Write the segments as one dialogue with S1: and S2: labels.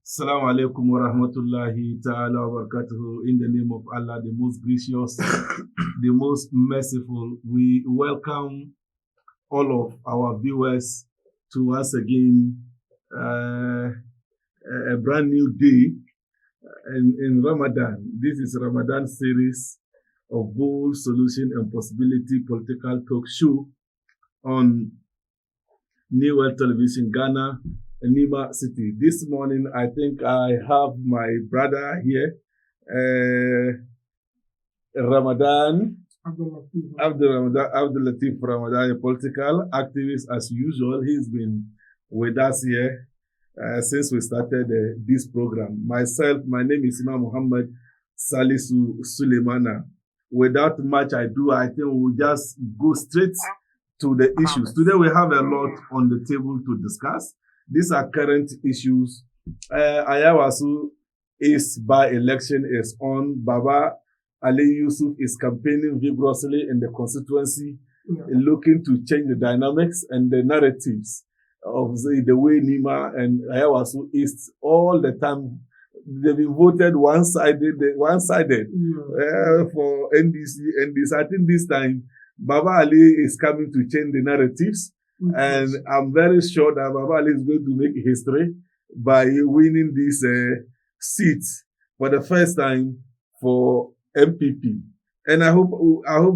S1: Assalamu alaikum wa rahmatullahi ta'ala wa barakatuhu. In the name of Allah, the most gracious, the most merciful, we welcome all of our viewers to once again a brand new day in Ramadan. This is Ramadan series of Bold Solution and Possibility Political Talk Show on New World Television Ghana, Nima City. This morning, I think I have my brother here, Ramadan, ABDUL-LATIF Ramadan, a political activist as usual. He's been with us here since we started this program. Myself, my name is Imam MOHAMMED SALISU SULIEMANA. Without much ado, I think we'll just go straight to the issues. Today we have a lot on the table to discuss. These are current issues. Ayawasu is by-election is on. Baba Ali Yusuf is campaigning vigorously in the constituency, looking to change the dynamics and the narratives of the way Nima and Ayawasu East all the time. They've been voted one-sided for NDC. I think this time Baba Ali is coming to change the narratives. And I'm very sure that Baba Ali is going to make history by winning this seat for the first time for MPP. And I hope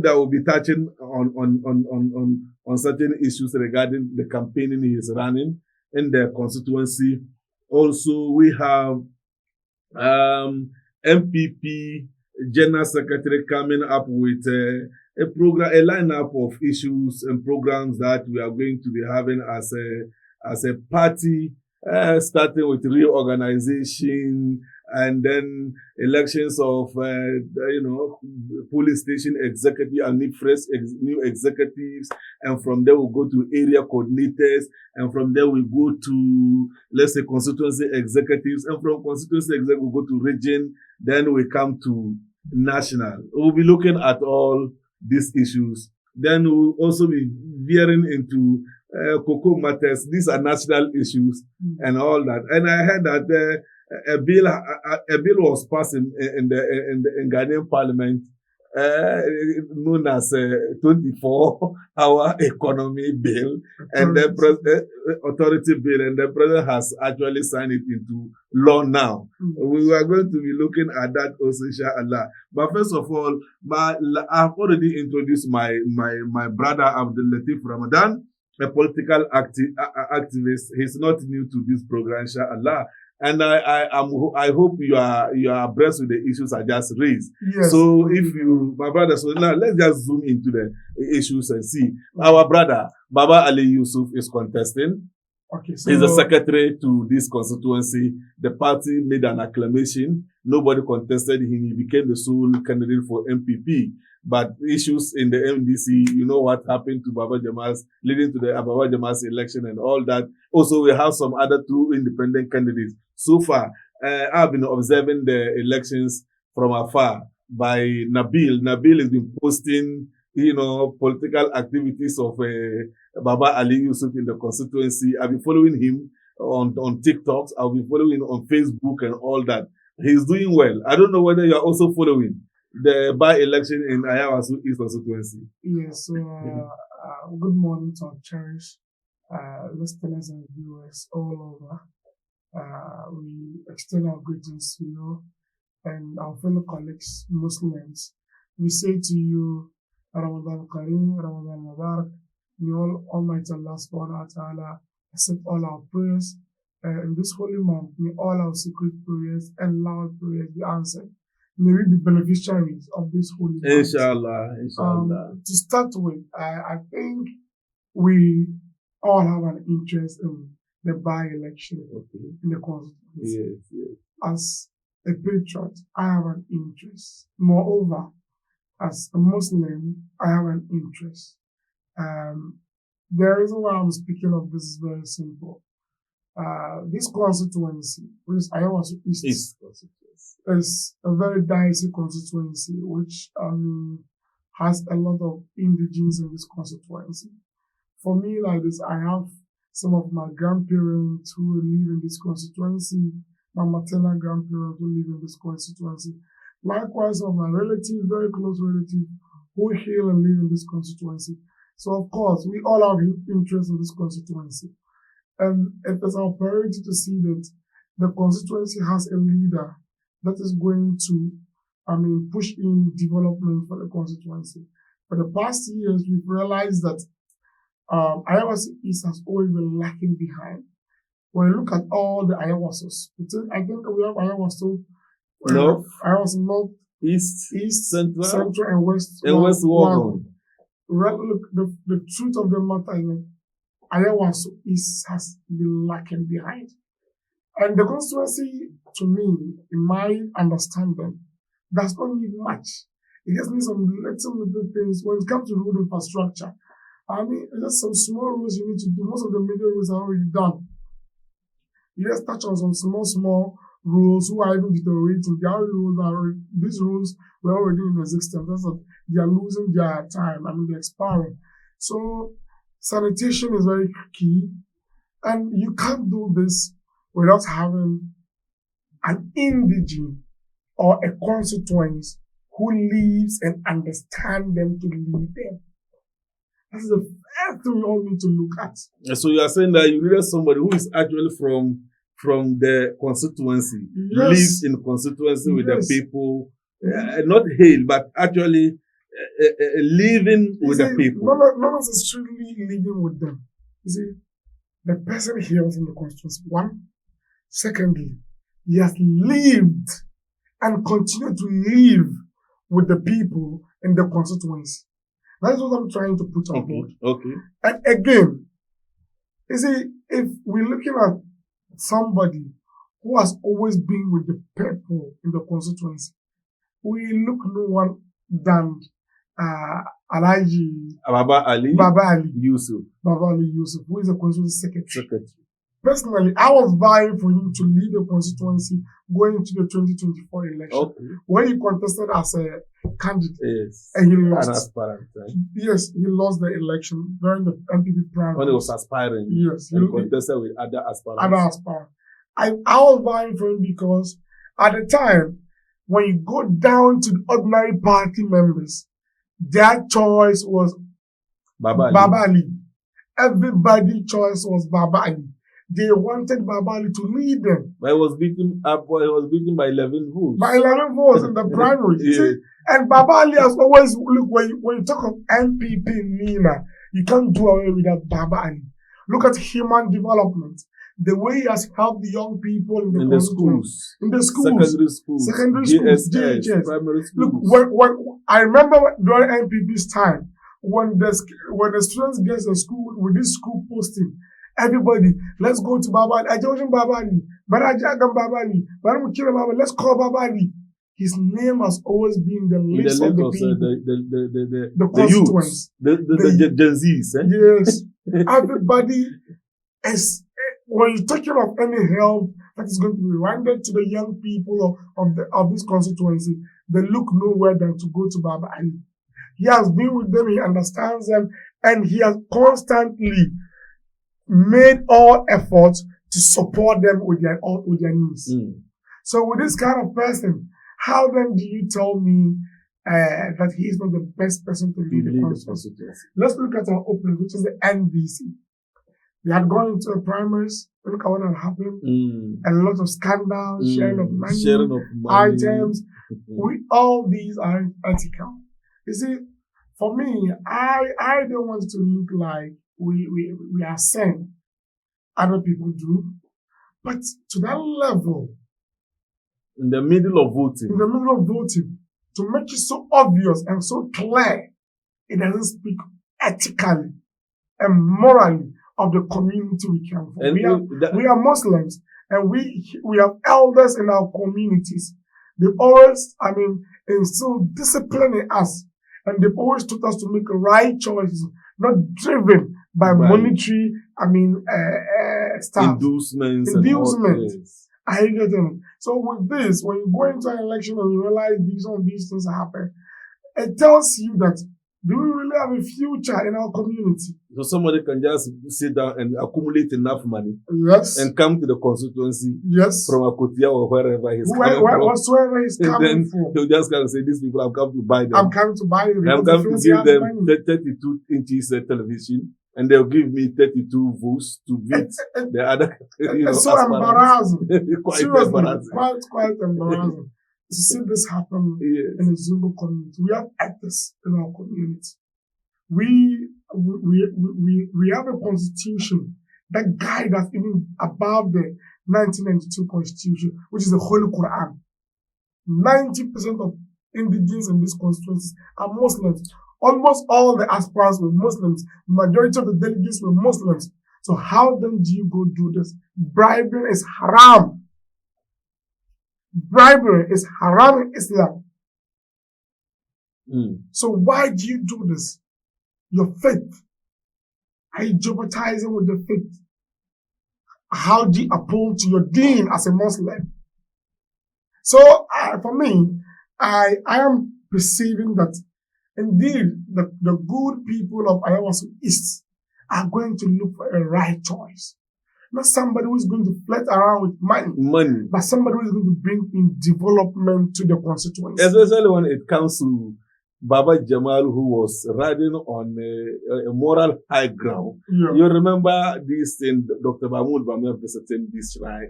S1: that we'll be touching on certain issues regarding the campaigning he is running in the constituency. Also, we have MPP General Secretary coming up with a lineup of issues and programs that we are going to be having as a party, starting with reorganization and then elections of police station executive and new executives, and from there we'll go to area coordinators, and from there we go to, let's say, constituency executives, and from constituency executive we'll go to region, then we come to national. We'll be looking at all these issues. Then we'll also be veering into cocoa matters. These are national issues and all that. And I heard that a bill was passed in Ghanaian Parliament, known as 24-hour economy bill, and the authority bill, and the president has actually signed it into law now. We are going to be looking at that also, inshallah. But first of all, I've already introduced my brother Abdul-Latif Ramadan, a political activist. He's not new to this program, inshallah. And I hope you are abreast with the issues I just raised. Yes. So if you, my brother, so now let's just zoom into the issues and see. Our brother, Baba Ali Yusuf, is contesting. Okay, so he's the secretary to this constituency. The party made an acclamation. Nobody contested him. He became the sole candidate for MPP. But issues in the MDC, you know what happened to Baba Jamal's, leading to the Baba Jamal's election and all that. Also, we have some other two independent candidates. So far, I've been observing the elections from afar by Nabil. Nabil has been posting, political activities of Baba Ali Yusuf in the constituency. I've been following him on TikToks. I'll be following him on Facebook and all that. He's doing well. I don't know whether you're also following the by-election in Ayawasu East constituency.
S2: Yes, good morning to our cherished listeners and viewers all over. We extend our greetings to you and our fellow colleagues, Muslims. We say to you, Ramadan Kareem, Ramadan Mubarak. May all Almighty Allah subhanahu wa ta'ala accept all our prayers. In this holy month, may all our secret prayers and loud prayers be answered. May we be beneficiaries of this holy month.
S1: Inshallah, inshallah.
S2: To start with, I think we all have an interest in the by-election in the constituency.
S1: Yes.
S2: As a patriot, I have an interest. Moreover, as a Muslim, I have an interest. The reason why I'm speaking of this is very simple. This constituency, which is Ayawasu East, is a very dicey constituency, which has a lot of indigenes in this constituency. For me, like this, I have some of my grandparents who live in this constituency. my maternal grandparents who live in this constituency. Likewise, some of my relatives, very close relatives, who hail and live in this constituency. So, of course, we all have interest in this constituency. And it is our priority to see that the constituency has a leader that is going to, push in development for the constituency. For the past years, we've realized that Ayawaso East has always been lacking behind. When you look at all the Ayawasos, I think we have Ayawaso
S1: North,
S2: Ayawaso North,
S1: East, Central,
S2: and West.
S1: And West Wagon.
S2: Look, the truth of the matter is Ayawaso East has been lacking behind. And the constituency, to me, in my understanding, does not need much. It just needs some little things. When it comes to road infrastructure, just some small roads you need to do. Most of the major roads are already done. You just touch on some small roads who are even deteriorating. These roads were already in existence. That's what they are losing their time. They're expiring. So sanitation is very key. And you can't do this without having an indigene or a constituent who lives and understands them to lead them. That's the first thing we all need to look at.
S1: So you are saying that you needed somebody who is actually from the constituency, lives in constituency with the people, not hail, but actually living with the people.
S2: Not necessarily living with them. You see, the person hails in the constituency. One. Secondly, he has lived and continued to live with the people in the constituency. That's what I'm trying to put on board.
S1: Okay.
S2: And again, you see, if we're looking at somebody who has always been with the people in the constituency, we look no one than Alhaji
S1: Baba Ali Yusuf,
S2: who is the constituency secretary. Personally, I was vying for him to lead the constituency going into the 2024 election.
S1: Okay.
S2: When he contested as a candidate,
S1: yes,
S2: and he lost.
S1: Aspirant, right?
S2: Yes, he lost the election during the MPP primary.
S1: When he was aspiring,
S2: yes,
S1: he contested with other aspirants.
S2: I was vying for him because at the time, when you go down to the ordinary party members, their choice was Baba Ali. Everybody's choice was Baba Ali. They wanted Baba Ali to lead them.
S1: But he was beaten by 11 votes.
S2: By 11 votes in the primary.
S1: Yeah.
S2: See? And Baba Ali has always, look, when you talk of MPP Nina, you can't do away without Baba Ali. Look at human development. The way he has helped the young people in the schools. In the schools. Secondary schools. GHS.
S1: Primary schools.
S2: Look, when I remember during MPP's time, when the students get to school with this school posting, everybody, let's go to Baba Ali. Ajawajin Baba Ali. Barajagam Baba Ali. Baramukira Baba Ali. Let's call Baba Ali. His name has always been the list of the people. The constituents.
S1: The Gen Zs.
S2: Yes. Everybody is, when you're talking of any help that is going to be rendered to the young people of this constituency, they look nowhere than to go to Baba Ali. He has been with them, he understands them, and he has constantly made all efforts to support them with their needs. So with this kind of person, how then do you tell me that he is not the best person to lead the constituency? Let's look at our opening, which is the NBC. They had gone into the primaries. Look at what had happened. A lot of scandals, sharing of money, items. All these are ethical. You see, for me, I don't want to look like we are saying other people do, but to that level,
S1: in the middle of voting, to make it so obvious and so clear, it doesn't speak ethically and morally of the community we come from. We are Muslims, and we have elders in our communities. They've always, instilled discipline in us, and they've always taught us to make right choices, not driven by monetary, stuff. Inducements.
S2: I get them. So with this, when you go into an election and you realize these things happen, it tells you that Do we really have a future in our community?
S1: So somebody can just sit down and accumulate enough money.
S2: Yes.
S1: And come to the constituency.
S2: Yes.
S1: From Akotia or wherever he's coming from.
S2: Whatsoever he's coming from.
S1: He'll just come and say, these people have come to buy them.
S2: I'm coming to buy them.
S1: I'm coming to give them 32 inches television. And they'll give me 32 votes to beat the other.
S2: It's so embarrassing.
S1: Quite embarrassing.
S2: Quite embarrassing to see this happen in the Zulu community. We have actors in our community. We have a constitution that guides us even above the 1992 constitution, which is the Holy Quran. 90% of indigenous in these constituencies are Muslims. Almost all the aspirants were Muslims. The majority of the delegates were Muslims. So how then do you go do this? Bribery is haram. Bribery is haram in Islam. So why do you do this? Your faith. Are you jeopardizing with the faith? How do you appeal to your deen as a Muslim? So for me, I am perceiving that indeed the good people of Ayawaso East are going to look for a right choice. Not somebody who is going to flirt around with money, but somebody who is going to bring in development to the constituency.
S1: Especially when it comes to Baba Jamal, who was riding on a moral high ground.
S2: Yeah.
S1: You remember this thing, Dr. Mahmoud Bawumia visiting this shrine,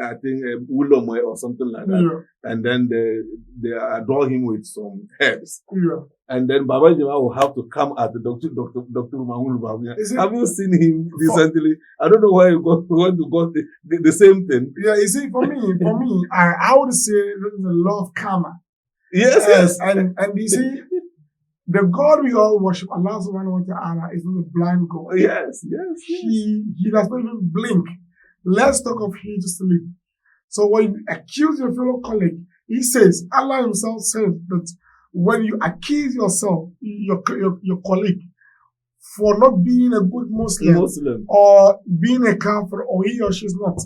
S1: I think Ulomoy or something like that.
S2: Yeah.
S1: And then they adore him with some herbs.
S2: Yeah.
S1: And then Baba Jamal will have to come at Dr. Mahmoud Bawumia. Have you seen him recently? I don't know why you want to go the same thing.
S2: Yeah, you see, for me, I would say this is a law of karma.
S1: Yes.
S2: And you see, the God we all worship, Allah subhanahu wa ta'ala, is not a blind God.
S1: Yes.
S2: He does not even blink. Let's talk of he to sleep. So when you accuse your fellow colleague, he says, Allah himself says that when you accuse yourself, your colleague, for not being a good Muslim. Or being a kafir, or he or she is not,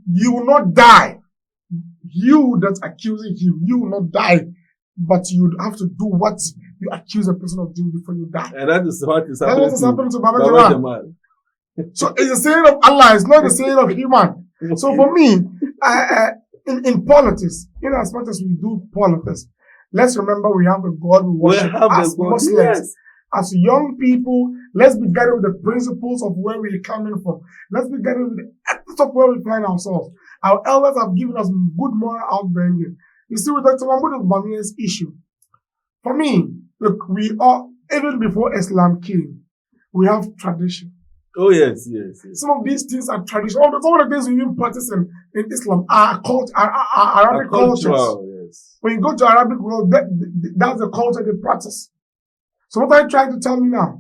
S2: you will not die. You that's accusing him, you will not die, but you have to do what you accuse a person of doing before you die.
S1: And that is what is happening,
S2: to Baba Jamal. So it's the saying of Allah, it's not the saying of human. So for me, in politics, in as much as we do politics, let's remember we have a God we worship as Muslims. Yes. As young people, let's be guided with the principles of where we're coming from. Let's be guided with the ethics of where we find ourselves. Our elders have given us good moral upbringing. You see, with Dr. Mahmoud Bawumia's issue, for me, look, we are, even before Islam came, we have tradition.
S1: Oh, yes.
S2: Some of these things are tradition. Some of the things we even practice in Islam are Arabic cultures. Yes. When you go to Arabic world, that's the culture they practice. So what are you trying to tell me now?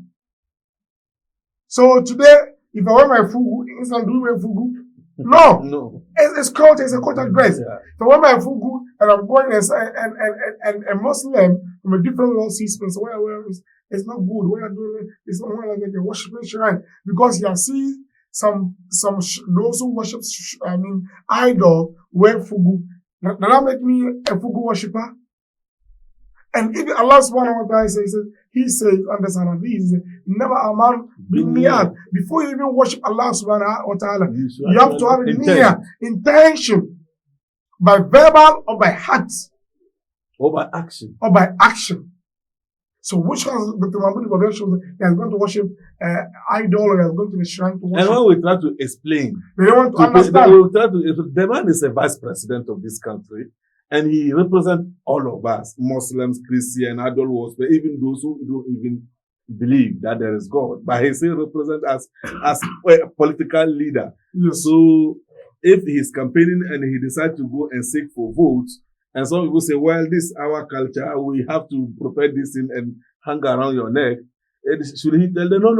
S2: So today, if I wear my fugu, in Islam, do we wear fugu? No. It's culture. It's a culture dress. Yeah. So when my fugu and I'm going and a Muslim from a different world sees me, so where it's not good. What you're doing is not like a worshiping shrine, because you see some those who worship idol wear fugu. Does that make me a fugu worshipper? And if Allah subhanahu wa ta'ala says, he says, understand this, he says, never aman bin niyat. Before you even worship Allah subhanahu wa ta'ala, you have to have a niyat, intention, by verbal or by heart.
S1: Or by action.
S2: So which one Dr. Mahmoud Bawumia shows that he is going to worship idol, or he is going to the shrine to worship?
S1: And when we try to explain,
S2: they don't want to understand.
S1: The man is a vice president of this country. And he represents all of us, Muslims, Christians, adults, even those who don't even believe that there is God. But he still represents us as a political leader. Yes. So if he's campaigning and he decides to go and seek for votes, and some people say, well, this is our culture, we have to prepare this thing and hang around your neck. Should he tell them, no,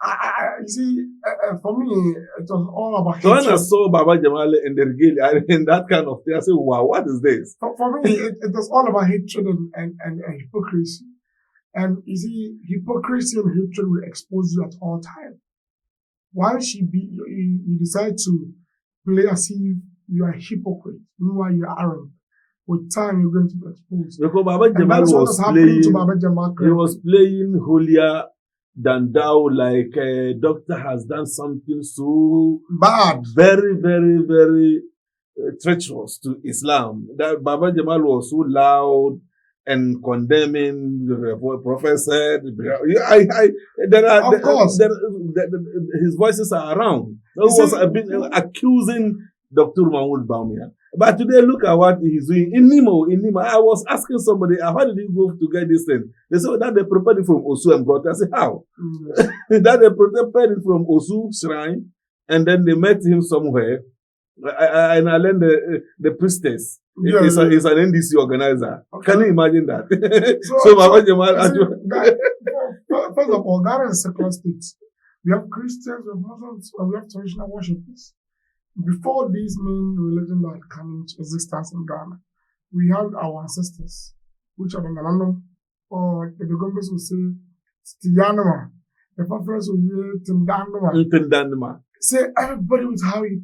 S2: you see, for me, it was all about
S1: hatred. So when I saw Baba Jamal in the regalia, in that kind of thing, I said, wow, what is this?
S2: For me, it was all about hatred and hypocrisy. And you see, hypocrisy and hatred will expose you at all times. Once you decide to play as if you are a hypocrite, meanwhile you are arrogant. with time you're going to be exposed.
S1: Because Baba
S2: And
S1: Jamal
S2: that's what
S1: was
S2: was happening to
S1: playing,
S2: Baba Jamal.
S1: he was playing holier than thou, like doctor has done something so
S2: bad,
S1: very, very, very treacherous to Islam. That Baba Jamal was so loud and condemning the Prophet said. His voices are around. He was accusing Dr. Mahmoud Bawumia. But today, look at what he's doing. In Nimo, I was asking somebody, how did he go to get this thing? They said that they prepared it from Osu and brought it. I said, how? That they prepared it from Osu shrine, and then they met him somewhere. And I learned the priestess is an NDC organizer. Okay. Can you imagine that?
S2: First of all, Ghana is a secular state. We have Christians, we have Muslims, and we have traditional worshippers. Before these main religions that come into existence in Ghana, we had our ancestors, which are the Nanano, or the Gombes will say Stiyanoma, the Fafres will say Tindanoma. Say everybody with how you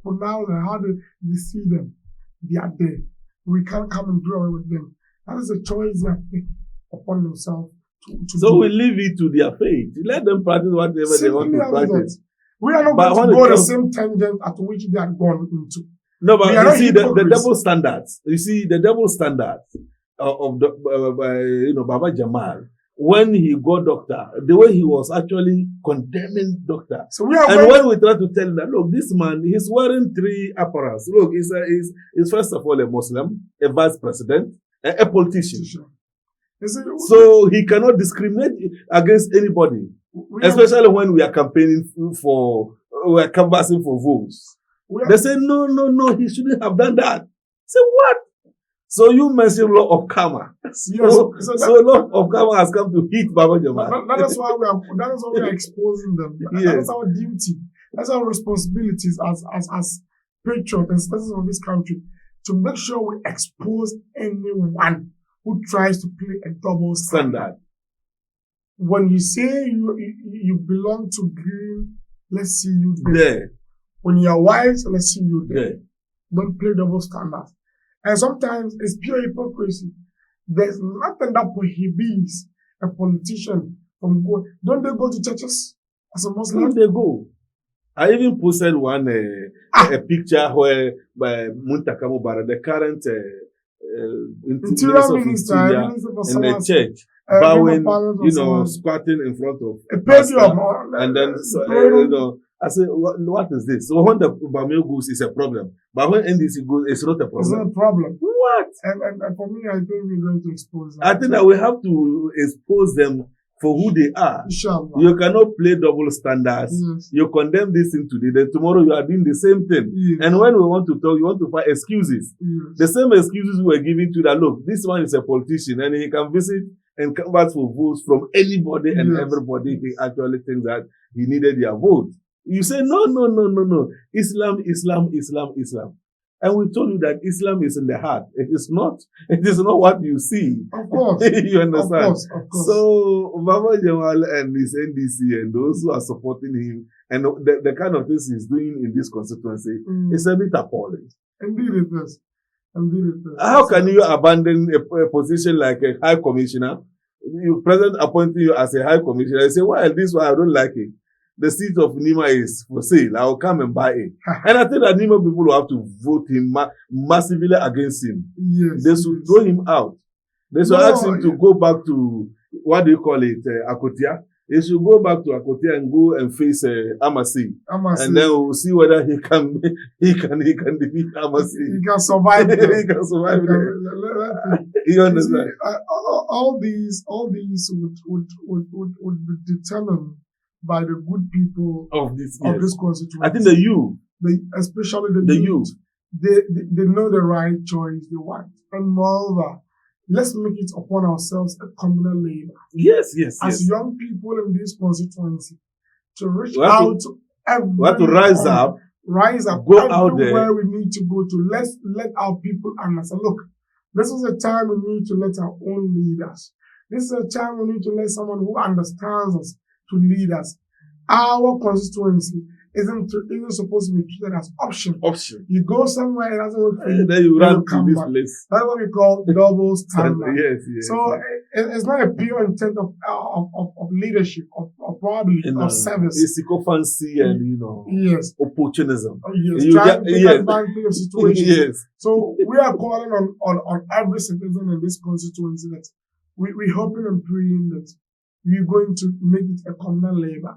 S2: pronounce and how they see them. They are there. We can't come and do away with them. That is a choice they have taken upon themselves to
S1: so
S2: do.
S1: We leave it to their faith. Let them practice whatever they want to practice.
S2: We are not going to go the same tangent at which they are gone into.
S1: No, but you see the double standards. You see the double standards of Baba Jamal. When he got doctor, the way he was actually condemning doctor. So when we try to tell him that, look, this man, he's wearing 3 apparels. Look, he's first of all a Muslim, a vice president, a politician. So he cannot discriminate against anybody, especially when we are campaigning we are canvassing for votes. They say, no, he shouldn't have done that. Say, what? So you mentioned law of karma. So law of karma has come to hit Baba Jamal.
S2: That is why we are exposing them. Yes. That is our duty. That's our responsibilities as patriots and citizens of this country, to make sure we expose anyone who tries to play a double standard. When you say you belong to green, let's see you there. When you are white, let's see you there. Don't play double standards. And sometimes it's pure hypocrisy. There's nothing that prohibits a politician from going. Don't they go to churches as a Muslim?
S1: Don't they go? I even posted one a picture where by Muntaka Mubarak, the current
S2: interior minister
S1: in the church, bowing, squatting in front of
S2: a podium,
S1: and then I say, what is this? So when the Bawumia goes, it's a problem. But when NDC goes, it's not a problem.
S2: It's not a problem.
S1: What?
S2: And for me, I think we're going to expose them.
S1: I think that we have to expose them for who they are.
S2: Inshallah.
S1: You cannot play double standards. Yes. You condemn this thing today, then tomorrow you are doing the same thing. Yes. And when we want to talk, you want to find excuses. Yes. The same excuses we were giving to that, look, this one is a politician and he can visit and canvass for votes from anybody and everybody. He actually thinks that he needed their vote. You say, no. Islam. And we told you that Islam is in the heart. It is not what you see.
S2: Of course.
S1: You understand?
S2: Of course.
S1: So, Baba Jamal and his NDC and those who are supporting him and the kind of things he's doing in this constituency is a bit appalling.
S2: Indeed it is.
S1: How can you abandon a position like a high commissioner? Your president appointing you as a high commissioner. You say, well, this one I don't like it. The seat of Nima is for sale. I will come and buy it. And I think that Nima people will have to vote him massively against him.
S2: Yes.
S1: They should throw him out. They should ask him to go back to, what do you call it, Akotia. He should go back to Akotia and go and face Amasi. And then we'll see whether he can defeat Amasi.
S2: He can survive.
S1: He can survive. You understand?
S2: All these would be determined by the good people of this constituency.
S1: I think the youth,
S2: especially the youth, they know the right choice they want. And moreover, let's make it upon ourselves a communal labor.
S1: Yes.
S2: As young people in this constituency, to reach out to everyone.
S1: We have to rise up,
S2: go out there. Where we need to go to. Let's let our people understand. Look, this is a time we need to let our own leaders. This is a time we need to let someone who understands us to lead us. Our constituency isn't supposed to be treated as option.
S1: Option.
S2: You go somewhere, it doesn't work for you.
S1: Then you run to this
S2: back.
S1: place.
S2: That's what we call double standard.
S1: Yes.
S2: So it's not a pure intent of leadership, of probably of service.
S1: It's sycophancy and
S2: yes,
S1: opportunism.
S2: Yes, trying to take advantage of situations.
S1: Yes.
S2: So we are calling on every citizen in this constituency that we're hoping and praying that we're going to make it a communal labor.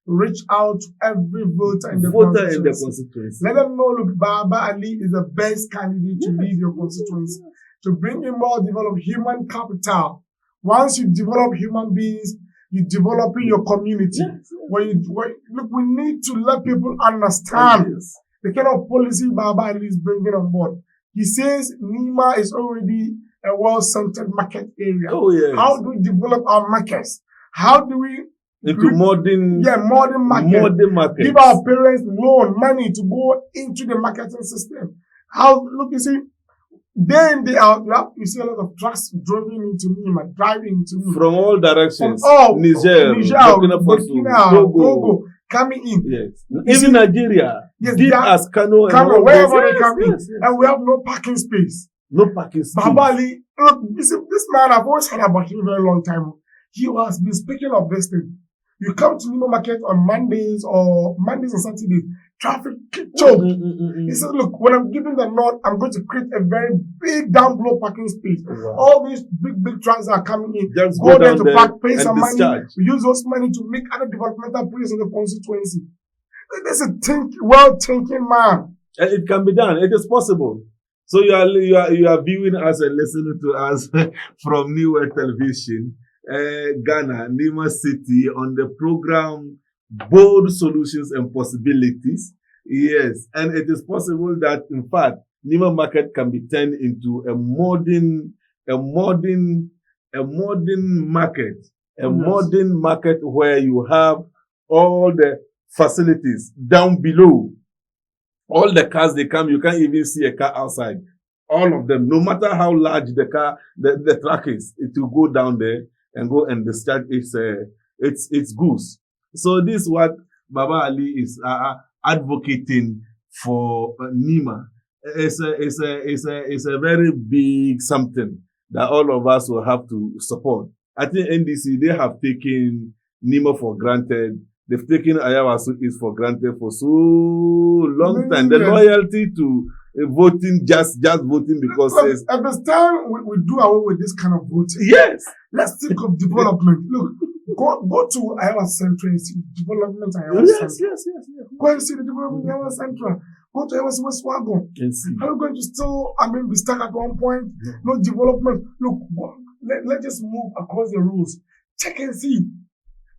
S2: Reach out to every voter in the constituency. Let them know, look, Baba Ali is the best candidate to lead your constituency. To bring in more developed human capital. Once you develop human beings, you develop in your community. Look, we need to let people understand the kind of policy Baba Ali is bringing on board. He says Nima is already a well-centered market area.
S1: Oh, yes.
S2: How do we develop our markets? How do we
S1: modern market.
S2: Give our parents loan money to go into the marketing system. You see, day in, day out, you see a lot of trucks driving into me.
S1: From all directions.
S2: Niger, Burkina, Togo, coming in.
S1: Yes. Even Nigeria.
S2: Yes,
S1: deep as Kano and
S2: wherever they come in. And we have no parking space.
S1: No parking space.
S2: Baba Ali, look, this man, I've always heard about him a very long time. He has been speaking of this thing. You come to Nima Market on Mondays and Saturdays, traffic choke. He said, look, when I'm giving the nod, I'm going to create a very big down below parking space. Wow. All these big trucks are coming in.
S1: Just
S2: go there to park, pay some
S1: discharge.
S2: Money. We use those money to make other developmental projects in the constituency. This is a well-thinking man.
S1: And it can be done. It is possible. So you are viewing us and listening to us from New World Television. Ghana, Nima City, on the program Bold Solutions and Possibilities. Yes, and it is possible that, in fact, Nima Market can be turned into a modern market where you have all the facilities down below. All the cars they come, you can't even see a car outside. All of them, no matter how large the truck is, it will go down there and go and discharge its goods. So this is what Baba Ali is advocating for Nima. It's a very big something that all of us will have to support. I think NDC, they have taken Nima for granted. They've taken Ayawasu East for granted for so long time. The loyalty to voting, just voting because
S2: at this time we do away with this kind of voting.
S1: Yes.
S2: Let's think of development. Look, go to Iowa Central and see development at Iowa Central. Yes. Go and see the development in Iowa Central. Go to Iowa West Wagon. Are you going to still, be stuck at one point? No development. Look, let's just move across the roads. Check and see.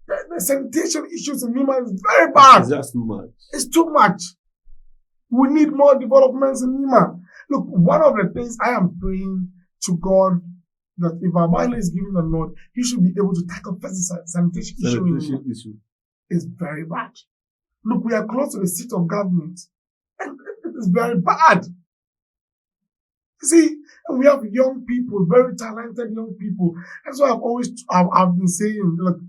S2: The sanitation issues in Nima is very bad.
S1: It's just too much.
S2: It's too much. We need more developments in Nima. Look, one of the things I am praying to God that if Abale is giving the nod, he should be able to tackle first the sanitation issue. It's very bad. Look, we are close to the seat of government, and it is very bad. You see, and we have young people, very talented young people. That's why I've been saying, look,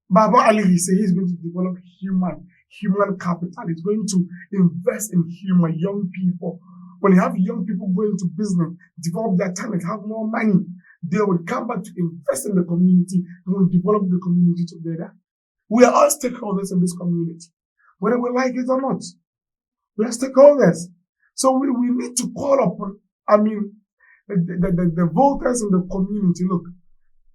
S2: Baba Ali, he said he's going to develop human capital. He's going to invest in young people. When you have young people going into business, develop their talent, have more money, they will come back to invest in the community and will develop the community together. We are all stakeholders in this community, whether we like it or not. We are stakeholders. So we need to call upon, the voters in the community. Look,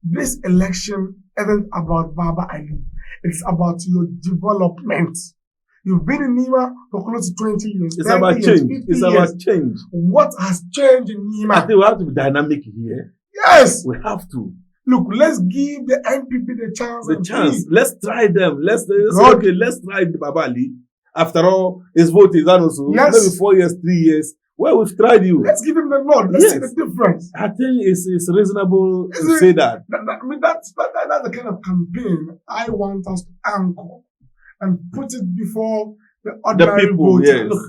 S2: this election isn't about Baba Ali. It's about your development. You've been in Nima for close to 20 years.
S1: It's about change. It's about change.
S2: What has changed in Nima?
S1: I think we have to be dynamic here.
S2: Yes.
S1: We have to.
S2: Look, let's give the NPP the chance.
S1: Let's try them. Let's try Baba Ali. After all, his vote is done also.
S2: Yes.
S1: Maybe 4 years, 3 years. Well, we've tried you.
S2: Let's give him the nod. Let's see the difference.
S1: I think it's reasonable to say that.
S2: That's the kind of campaign I want us to anchor and put it before the ordinary
S1: people.
S2: voter.
S1: Yes.
S2: Look,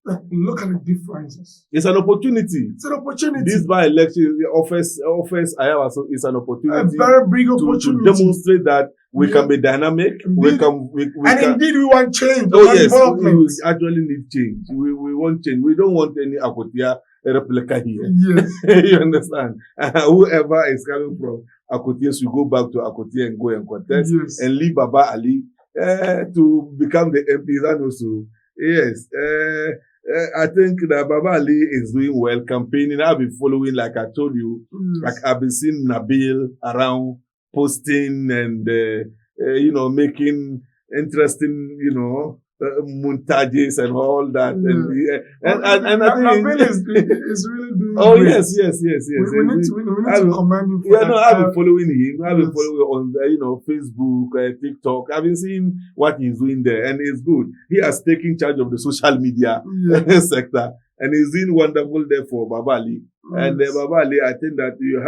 S2: Look at the differences.
S1: It's an opportunity.
S2: It's an opportunity.
S1: This by-election offers Ayawaso is an opportunity.
S2: A very big opportunity.
S1: To demonstrate that we can be dynamic.
S2: Indeed. Indeed, we want change.
S1: Oh yes, we actually need change. We want change. We don't want any Akotia replica here.
S2: Yes.
S1: You understand? Whoever is coming from Akotia should go back to Akotia and go and contest.
S2: Yes.
S1: And leave Baba Ali to become the MP. And also, yes. I think that Baba Ali is doing well campaigning. I've been following, like I told you, like I've been seeing Nabil around posting and, making interesting, montages and all that.
S2: Yeah. And I think Nabil is really doing
S1: oh,
S2: great.
S1: yes.
S2: We need to commend him for that.
S1: I've been following him. I've been following on, Facebook, TikTok. I've been seeing what he's doing there, and it's good. He has taken charge of the social media sector, and he's doing wonderful there for Baba Ali. And Baba Ali, I think that you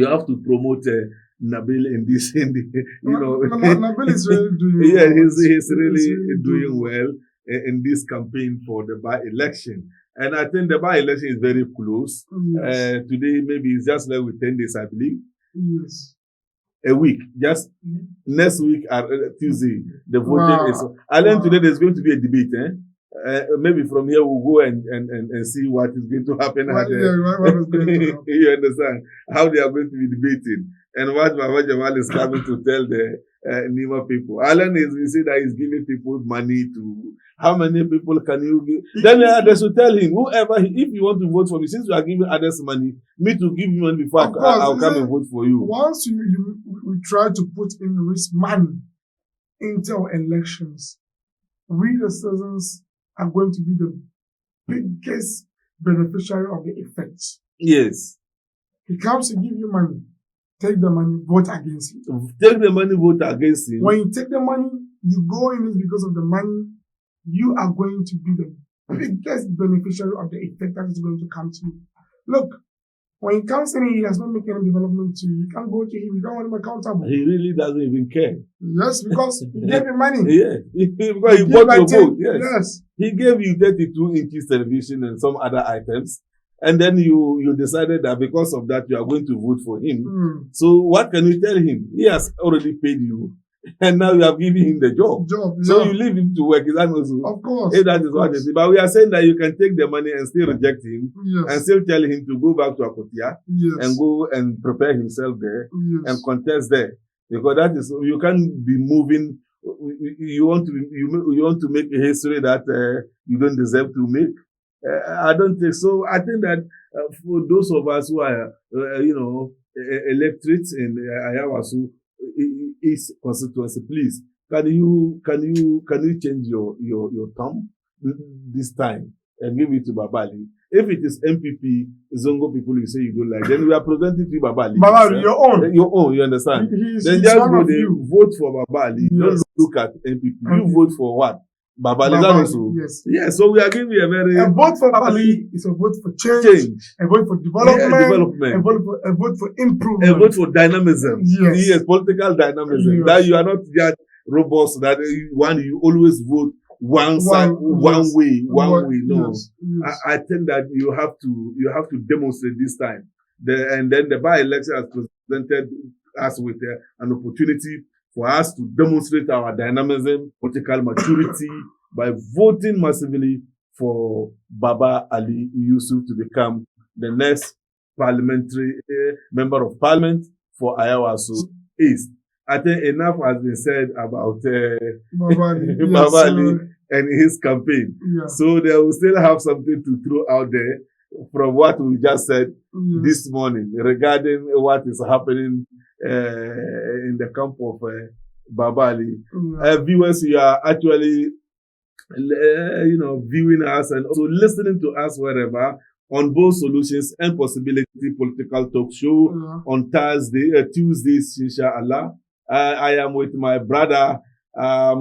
S1: have to promote Nabil in this,
S2: Nabil is really doing
S1: well. He's really doing well in this campaign for the by-election. And I think the by-election is very close.
S2: Yes.
S1: Today, maybe it's just like with 10 days, I believe.
S2: Yes.
S1: A week. Just next week, Tuesday, the voting is. And then today, there's going to be a debate. Maybe from here, we'll go and see what is going to happen.
S2: What is going to happen.
S1: You understand? How they are going to be debating. And what Baba Jamal is coming to tell the Nima people. Alan we say that he's giving people money to. How many people can you give? Then they should tell him, if you want to vote for me, since you are giving others money, me to give you money before I'll come and vote for you.
S2: Once we try to put in risk money into our elections, we the citizens are going to be the biggest beneficiary of the effects.
S1: Yes.
S2: He comes to give you money. Take the money, vote against him.
S1: Take the money, vote against him.
S2: When you take the money, you go in it because of the money. You are going to be the biggest beneficiary of the effect that is going to come to you. Look, when he comes in, he has not made any development to you. You can't go to him. You don't want him accountable.
S1: He really doesn't even care.
S2: Yes, because he gave you money.
S1: Yeah, because he bought your vote.
S2: Yes.
S1: He gave you 32 inches television and some other items. And then you decided that because of that, you are going to vote for him. So what can you tell him? He has already paid you. And now you have given him the job. So you leave him to work. Is that also?
S2: Of course.
S1: Hey, that is what it is. But we are saying that you can take the money and still reject him. And still tell him to go back to Akotia. And go and prepare himself there. And contest there. Because that is, you can't be moving. You want to make a history that you don't deserve to make. I don't think so. I think that for those of us who are, electorates in Ayawaso, East constituency, please, can you change your term this time and give it to Babali? If it is MPP, Zongo people you say you don't like, then we are presenting to Babali.
S2: Babali, your own,
S1: you understand?
S2: Then
S1: just go there, vote for Babali. Don't look at MPP. You vote for what? Babali. Yes. So we are giving you
S2: a vote for Babali is a vote for change. A vote for development. A vote for improvement.
S1: A vote for dynamism. Yes, political dynamism.
S2: Yes.
S1: That you are not just robust. That you always vote one side, one way. No, I think that you have to demonstrate this time. And then the by-election has presented us with an opportunity for us to demonstrate our dynamism, political maturity by voting massively for Baba Ali Yusuf to become the next parliamentary member of parliament for Ayawaso East. I think enough has been said about Baba Ali and his campaign. So they will still have something to throw out there from what we just said this morning regarding what is happening in the camp of Baba Ali. Viewers, you are actually, viewing us and also listening to us wherever on both Solutions and Possibility Political Talk Show on Tuesdays, inshallah. I am with my brother. I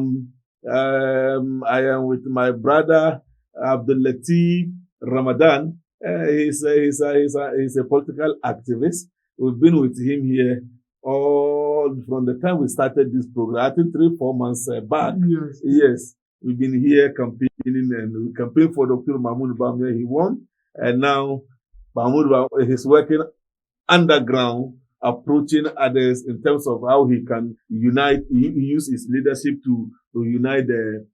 S1: am with my brother ABDUL-LATIF Ramadan. He's a political activist. We've been with him here all from the time we started this program. I think 3-4 months back.
S2: Yes.
S1: we've been here campaigning, and we campaigned for Dr. Mahmoud Bawumia. He won, and now Mahmoud Bawumia is working underground, approaching others in terms of how he can unite, he use his leadership to unite the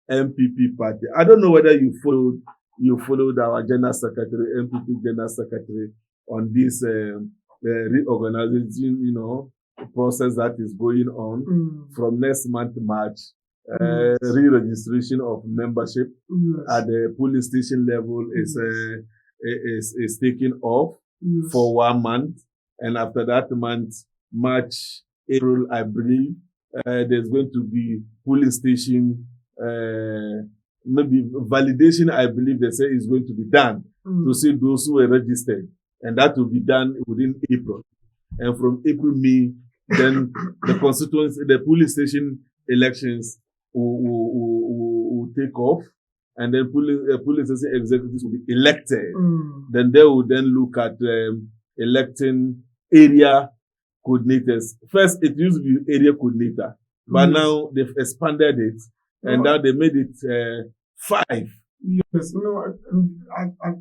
S1: MPP party. I don't know whether you followed our General Secretary, MPP General Secretary, on this reorganizing, process that is going on from next month, March. Re-registration of membership at the polling station level is taken off for 1 month, and after that month, March, April, I believe, there's going to be polling station maybe validation. I believe they say is going to be done to see those who are registered, and that will be done within April. And from April, May, then the constituency, the polling station elections will take off, and then polling station executives will be elected. Then they will then look at electing area coordinators. First, it used to be area coordinator, but now they've expanded it, and now they made it 5.
S2: Yes,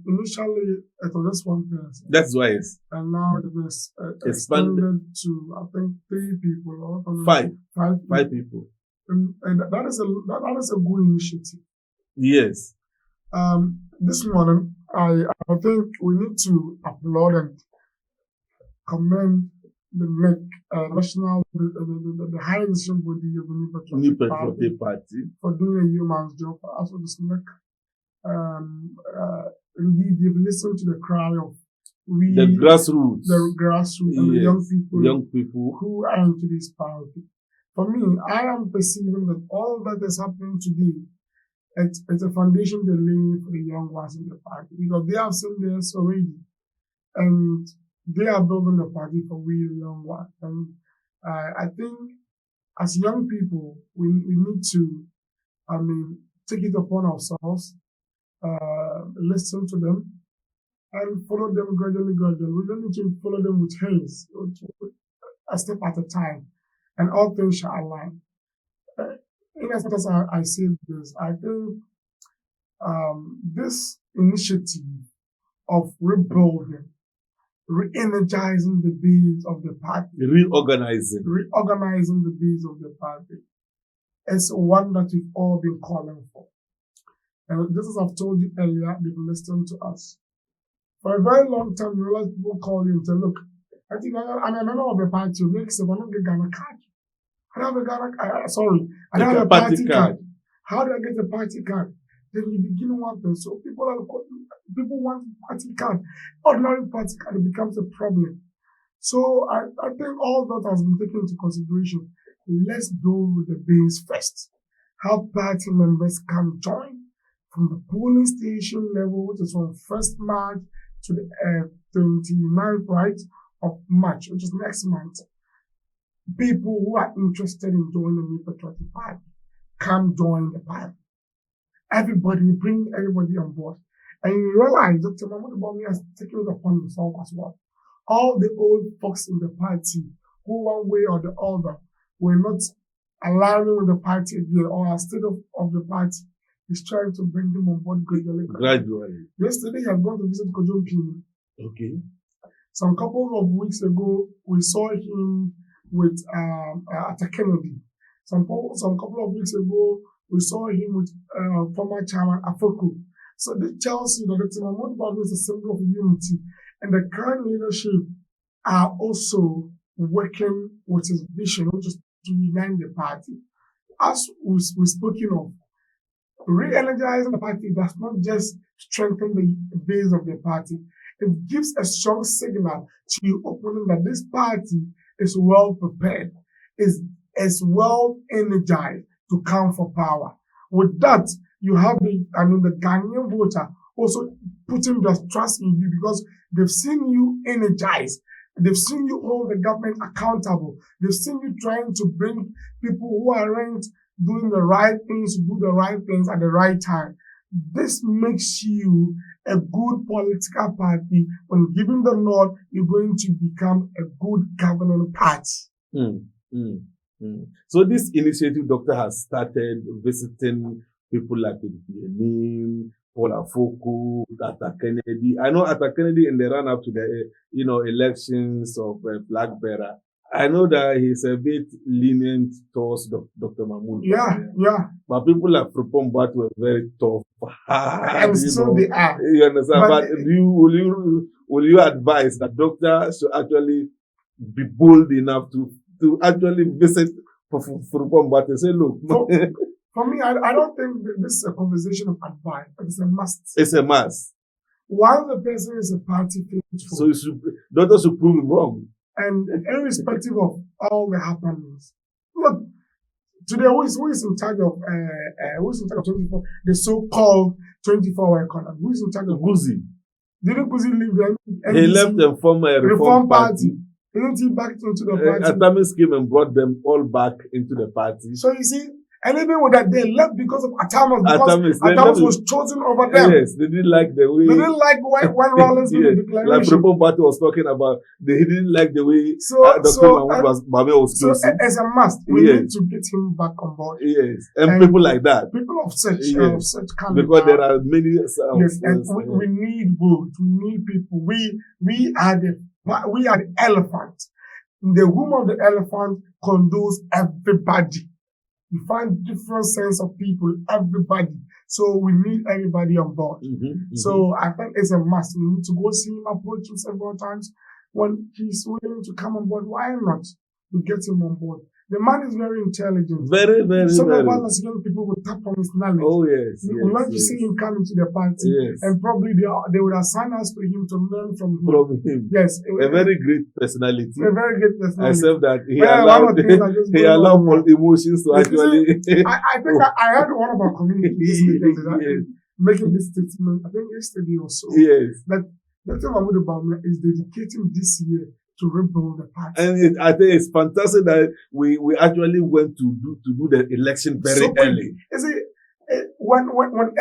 S2: initially it was just 1 person.
S1: That's why it's.
S2: And now it was expanded to, I think, 3 people. Or
S1: 5.
S2: 5
S1: people.
S2: And that is a good initiative.
S1: Yes.
S2: This morning, I think we need to applaud and commend the national, the high decision body of the New Patriotic Party for doing a human's job for us with the SNEC. Indeed, they've listened to the cry of
S1: the grassroots,
S2: and the young people who are into this party. For me, I am perceiving that all that is happening today, it's a foundation they lay for the young ones in the party, because they have seen this already, and they are building the party for we the young ones. And I think as young people, we need to, take it upon ourselves, listen to them, and follow them gradually. We don't need to follow them with haste, a step at a time, and all things shall align. In as much as I say this, I think this initiative of rebuilding, re-energizing the base of the party, reorganizing the base of the party, is one that we've all been calling for. And just as I've told you earlier, they've listened to us. For a very long time, we realized people call you and say, look, I think I'm a member of the party, makes a Ghana card. I don't have a party card. How do I get a party card? Then you begin wanting. So people want party card. Ordinary party card becomes a problem. So I think all that has been taken into consideration. Let's go with the base first. How party members can join from the polling station level, which is from 1st March to the 29th, right, of March, which is next month. People who are interested in joining the New Patriotic Party can join the party. Everybody, bring everybody on board. And you realize Dr. Mahmoud Bawumia has taken it upon himself as well. All the old folks in the party who one way or the other were not aligning with the party again or are still of the party, he's trying to bring them on board gradually. Yesterday he had gone to visit Kojo Mpini.
S1: Okay.
S2: Some couple of weeks ago, we saw him with at Kennedy. Some couple of weeks ago, we saw him with former chairman Afoko. So this tells you that Dr. Mahmoud Bawumia is a symbol of unity, and the current leadership are also working with his vision, which is to unite the party. As we've spoken of, re-energizing the party does not just strengthen the base of the party, it gives a strong signal to your opponent that this party is well prepared, is well energized to come for power. With that, you have the Ghanaian voter also putting their trust in you because they've seen you energized. They've seen you hold the government accountable. They've seen you trying to bring people who aren't doing the right things to do the right things at the right time. This makes you a good political party. When given the nod, you're going to become a good governing party.
S1: So this initiative, doctor, has started visiting people like MUMIN, Paul Afoko, Atta Kennedy. I know Atta Kennedy in the run-up to the, elections of Flag Bearer. I know that he's a bit lenient towards Dr. Mahmoud.
S2: Yeah.
S1: But people like Frupon Bat were very tough.
S2: And so they are.
S1: You understand? But will you advise that doctor should actually be bold enough to actually visit Frupon Bat and say, look.
S2: For me, I don't think this is a conversation of advice. It's a must.
S1: It's a must.
S2: While the person is a party faithful.
S1: So doctor should prove him wrong.
S2: And irrespective of all the happenings, look, today who is in charge of 24, the so-called 24-hour economy? Who is in charge of
S1: Guzi?
S2: Didn't Guzi leave the NDC?
S1: He left them from a reform party.
S2: Isn't he back into the party?
S1: Atamis came and brought them all back into the party.
S2: So you see, and even with that, they left because of Atamis. Because Atamis was chosen over them.
S1: Yes, they didn't like the way.
S2: They didn't like when Rollins made the declaration.
S1: Like Republican Party was talking about, they didn't like the way Dr. Mahmoud was chosen.
S2: So as a must, we need to get him back on board.
S1: Yes, and people like that.
S2: People of such caliber.
S1: Because there are many.
S2: Yes, and we need votes. We need people. We are the elephant. The womb of the elephant condones everybody. You find different sense of people, everybody. So we need everybody on board. So I think it's a must. We need to go see him, approach him several times. When he's willing to come on board, why not? We get him on board. The man is very intelligent.
S1: Very.
S2: Some of us as young people will tap on his knowledge.
S1: Oh, yes.
S2: We would like to see him come into the party.
S1: Yes.
S2: And probably they would assign us to him to learn from him. Yes.
S1: A very great personality.
S2: A very great personality.
S1: Except that he allowed emotions to actually.
S2: I think I heard one of our communities making this statement, I think yesterday or so.
S1: Yes.
S2: That Dr. Mahmoud Bawumia is dedicating this year to rebuild the party.
S1: And I think it's fantastic that we actually went to do the election very early.
S2: You see, when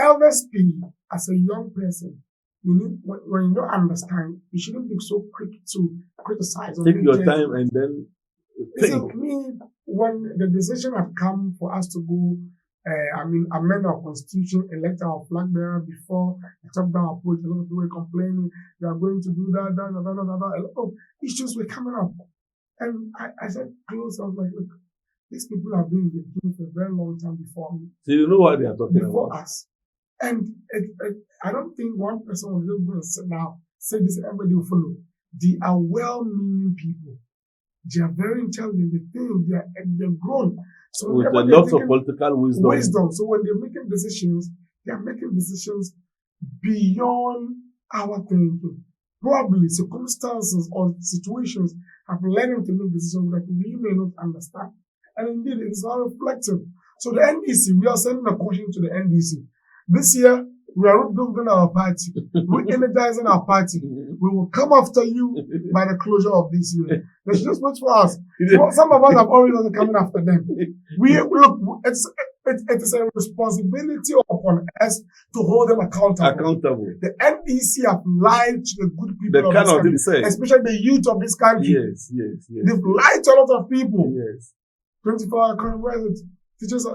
S2: elders speak as a young person, you need, when you don't understand, you shouldn't be so quick to criticize.
S1: Take your time and then think.
S2: So me, when the decision had come for us to go, amend our constitution, elect our flag bearer before the top-down approach, a lot of people were complaining, we are going to do that. A lot of issues were coming up. And I said close, I was like, look, these people have been in the game for a very long time before me.
S1: So you know what they are talking
S2: before
S1: about.
S2: Us. And I don't think one person will just go and sit now, say this, and everybody will follow. They are well-meaning people. They are very intelligent. They think they're grown. So
S1: with a lot of political wisdom.
S2: So when they're making decisions, they are making decisions beyond our thinking. Probably circumstances or situations have led them to make decisions that we may not understand. And indeed, it's all reflective. So the NDC, we are sending a caution to the NDC. This year, we are rebuilding our party. We're energizing our party. We will come after you by the closure of this year. There's just much for us. Some of us have already started coming after them. It is a responsibility upon us to hold them accountable. The NDC have lied to the good people of this country, especially the youth of this country.
S1: Yes.
S2: They've lied to a lot of people.
S1: Yes.
S2: 24-hour, where is it? Teachers.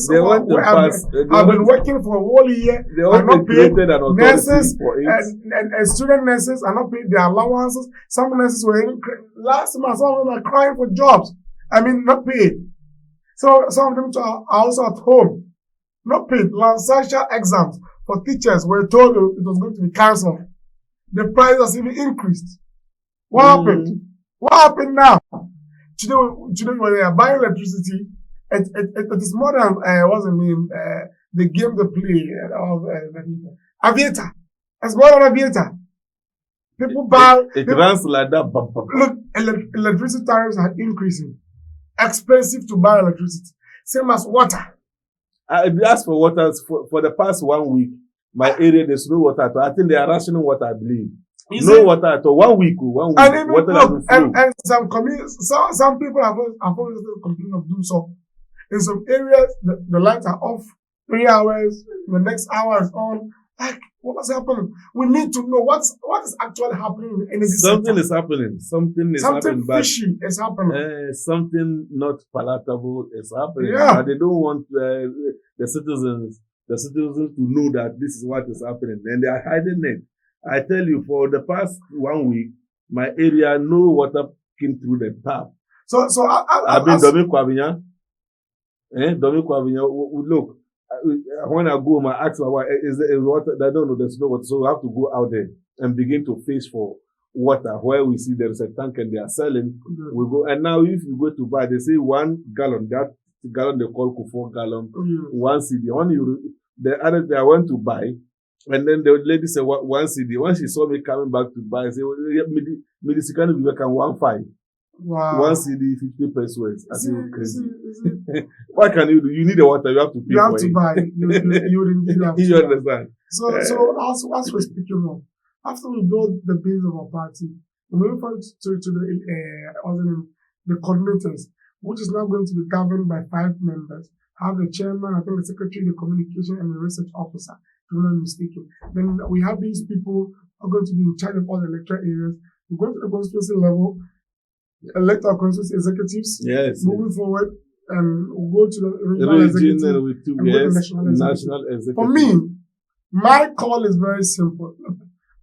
S1: They want to pass.
S2: I've been working for a whole year.
S1: They want to create an authority
S2: nurses
S1: for it.
S2: And student nurses are not paid their allowances. Some nurses were even last month. Some of them are crying for jobs. Not paid. So some of them are also at home, not paid. Lancashire exams for teachers were told it was going to be cancelled. The price has even increased. What happened? What happened now? Today when they are buying electricity, it is more than the game they play Aviator. It's more than Aviator. People buy.
S1: It runs like that.
S2: Look, electricity tariffs are increasing. Expensive to buy electricity. Same as water.
S1: I asked for water for the past 1 week. My area, there's no water at all. I think they are rationing water, I believe. No water at all. 1 week.
S2: And even
S1: water doesn't flow.
S2: And some people have always complained of doing so. In some areas, the lights are off 3 hours. The next hour is on. Like, what's happening? We need to know what is actually happening in the energy
S1: Something
S2: sector.
S1: is happening. Something is
S2: Something
S1: happening.
S2: fishy is happening.
S1: Something not palatable is happening.
S2: Yeah.
S1: But they don't want the citizens to know that this is what is happening. And they are hiding it. I tell you, for the past 1 week, my area, no water came through the tap.
S2: So
S1: I've been Domi Kwabinya. Domi Kwabinya, look, when I go home, I ask my wife, is water? I don't know, there's no water. So we have to go out there and begin to fish for water. Where we see there is a tank and they are selling, we go. And now if you go to buy, they say 1 gallon. That gallon they call 4 gallon, 1 CD. The other day I went to buy, and then the lady said 1 CD. When she saw me coming back to buy, I said, "Medical be can 1.5."
S2: Wow.
S1: 1 CD, 50 pesos. I say, crazy. What can you do? You need the water. You have to pay.
S2: You have to buy. You wouldn't have to.
S1: You understand?
S2: So as we're speaking of, after we build the base of our party, we move on to the coordinators, which is now going to be governed by 5 members. Have the chairman, I think the secretary, the communication, and the research officer, if I'm not mistaken. Then we have these people who are going to be in charge of all the electoral areas. We go to the constituency level, elect our constituency executives.
S1: Yes.
S2: Moving forward, and we'll go to the regional executive
S1: with 2
S2: and
S1: years,
S2: the national executive. For me, my call is very simple.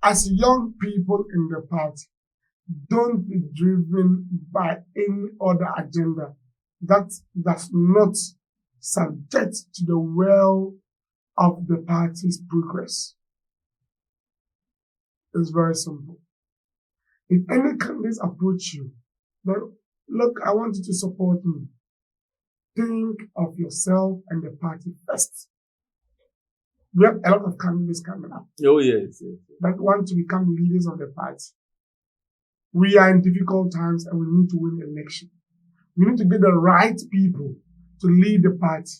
S2: As young people in the party, don't be driven by any other agenda that does not subject to the will of the party's progress. It's very simple. If any candidates approach you, then look, I want you to support me. Think of yourself and the party first. We have a lot of candidates coming up.
S1: Oh, yes.
S2: That want to become leaders of the party. We are in difficult times and we need to win the election. We need to get the right people to lead the party.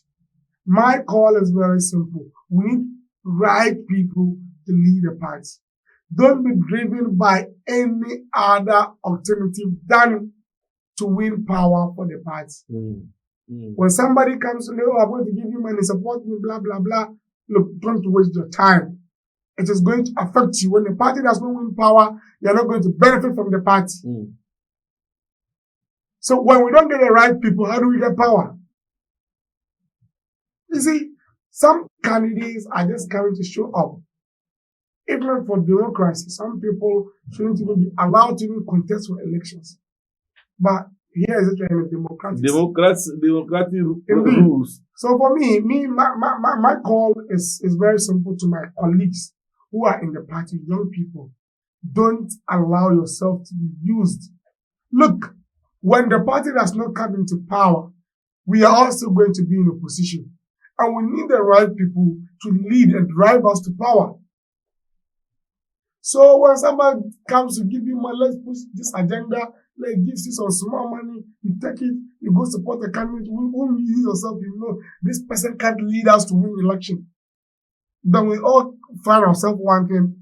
S2: My call is very simple. We need right people to lead the party. Don't be driven by any other alternative than to win power for the party. When somebody comes to me, I'm going to give you money, support me, blah, blah, blah. Look, don't waste your time. It is going to affect you. When the party does not win power, you're not going to benefit from the party. So when we don't get the right people, how do we get power? You see, some candidates are just coming to show up. Even for democracy, some people shouldn't even be allowed to even contest for elections. But here is it in a
S1: democratic rules.
S2: So for me, my call is very simple to my colleagues who are in the party, young people. Don't allow yourself to be used. Look, when the party does not come into power, we are also going to be in opposition. And we need the right people to lead and drive us to power. So when somebody comes to give you money, let's push this agenda, like gives you some small money, you take it, you go support a candidate, when you use yourself, you know, this person can't lead us to win election. Then we all find ourselves wondering,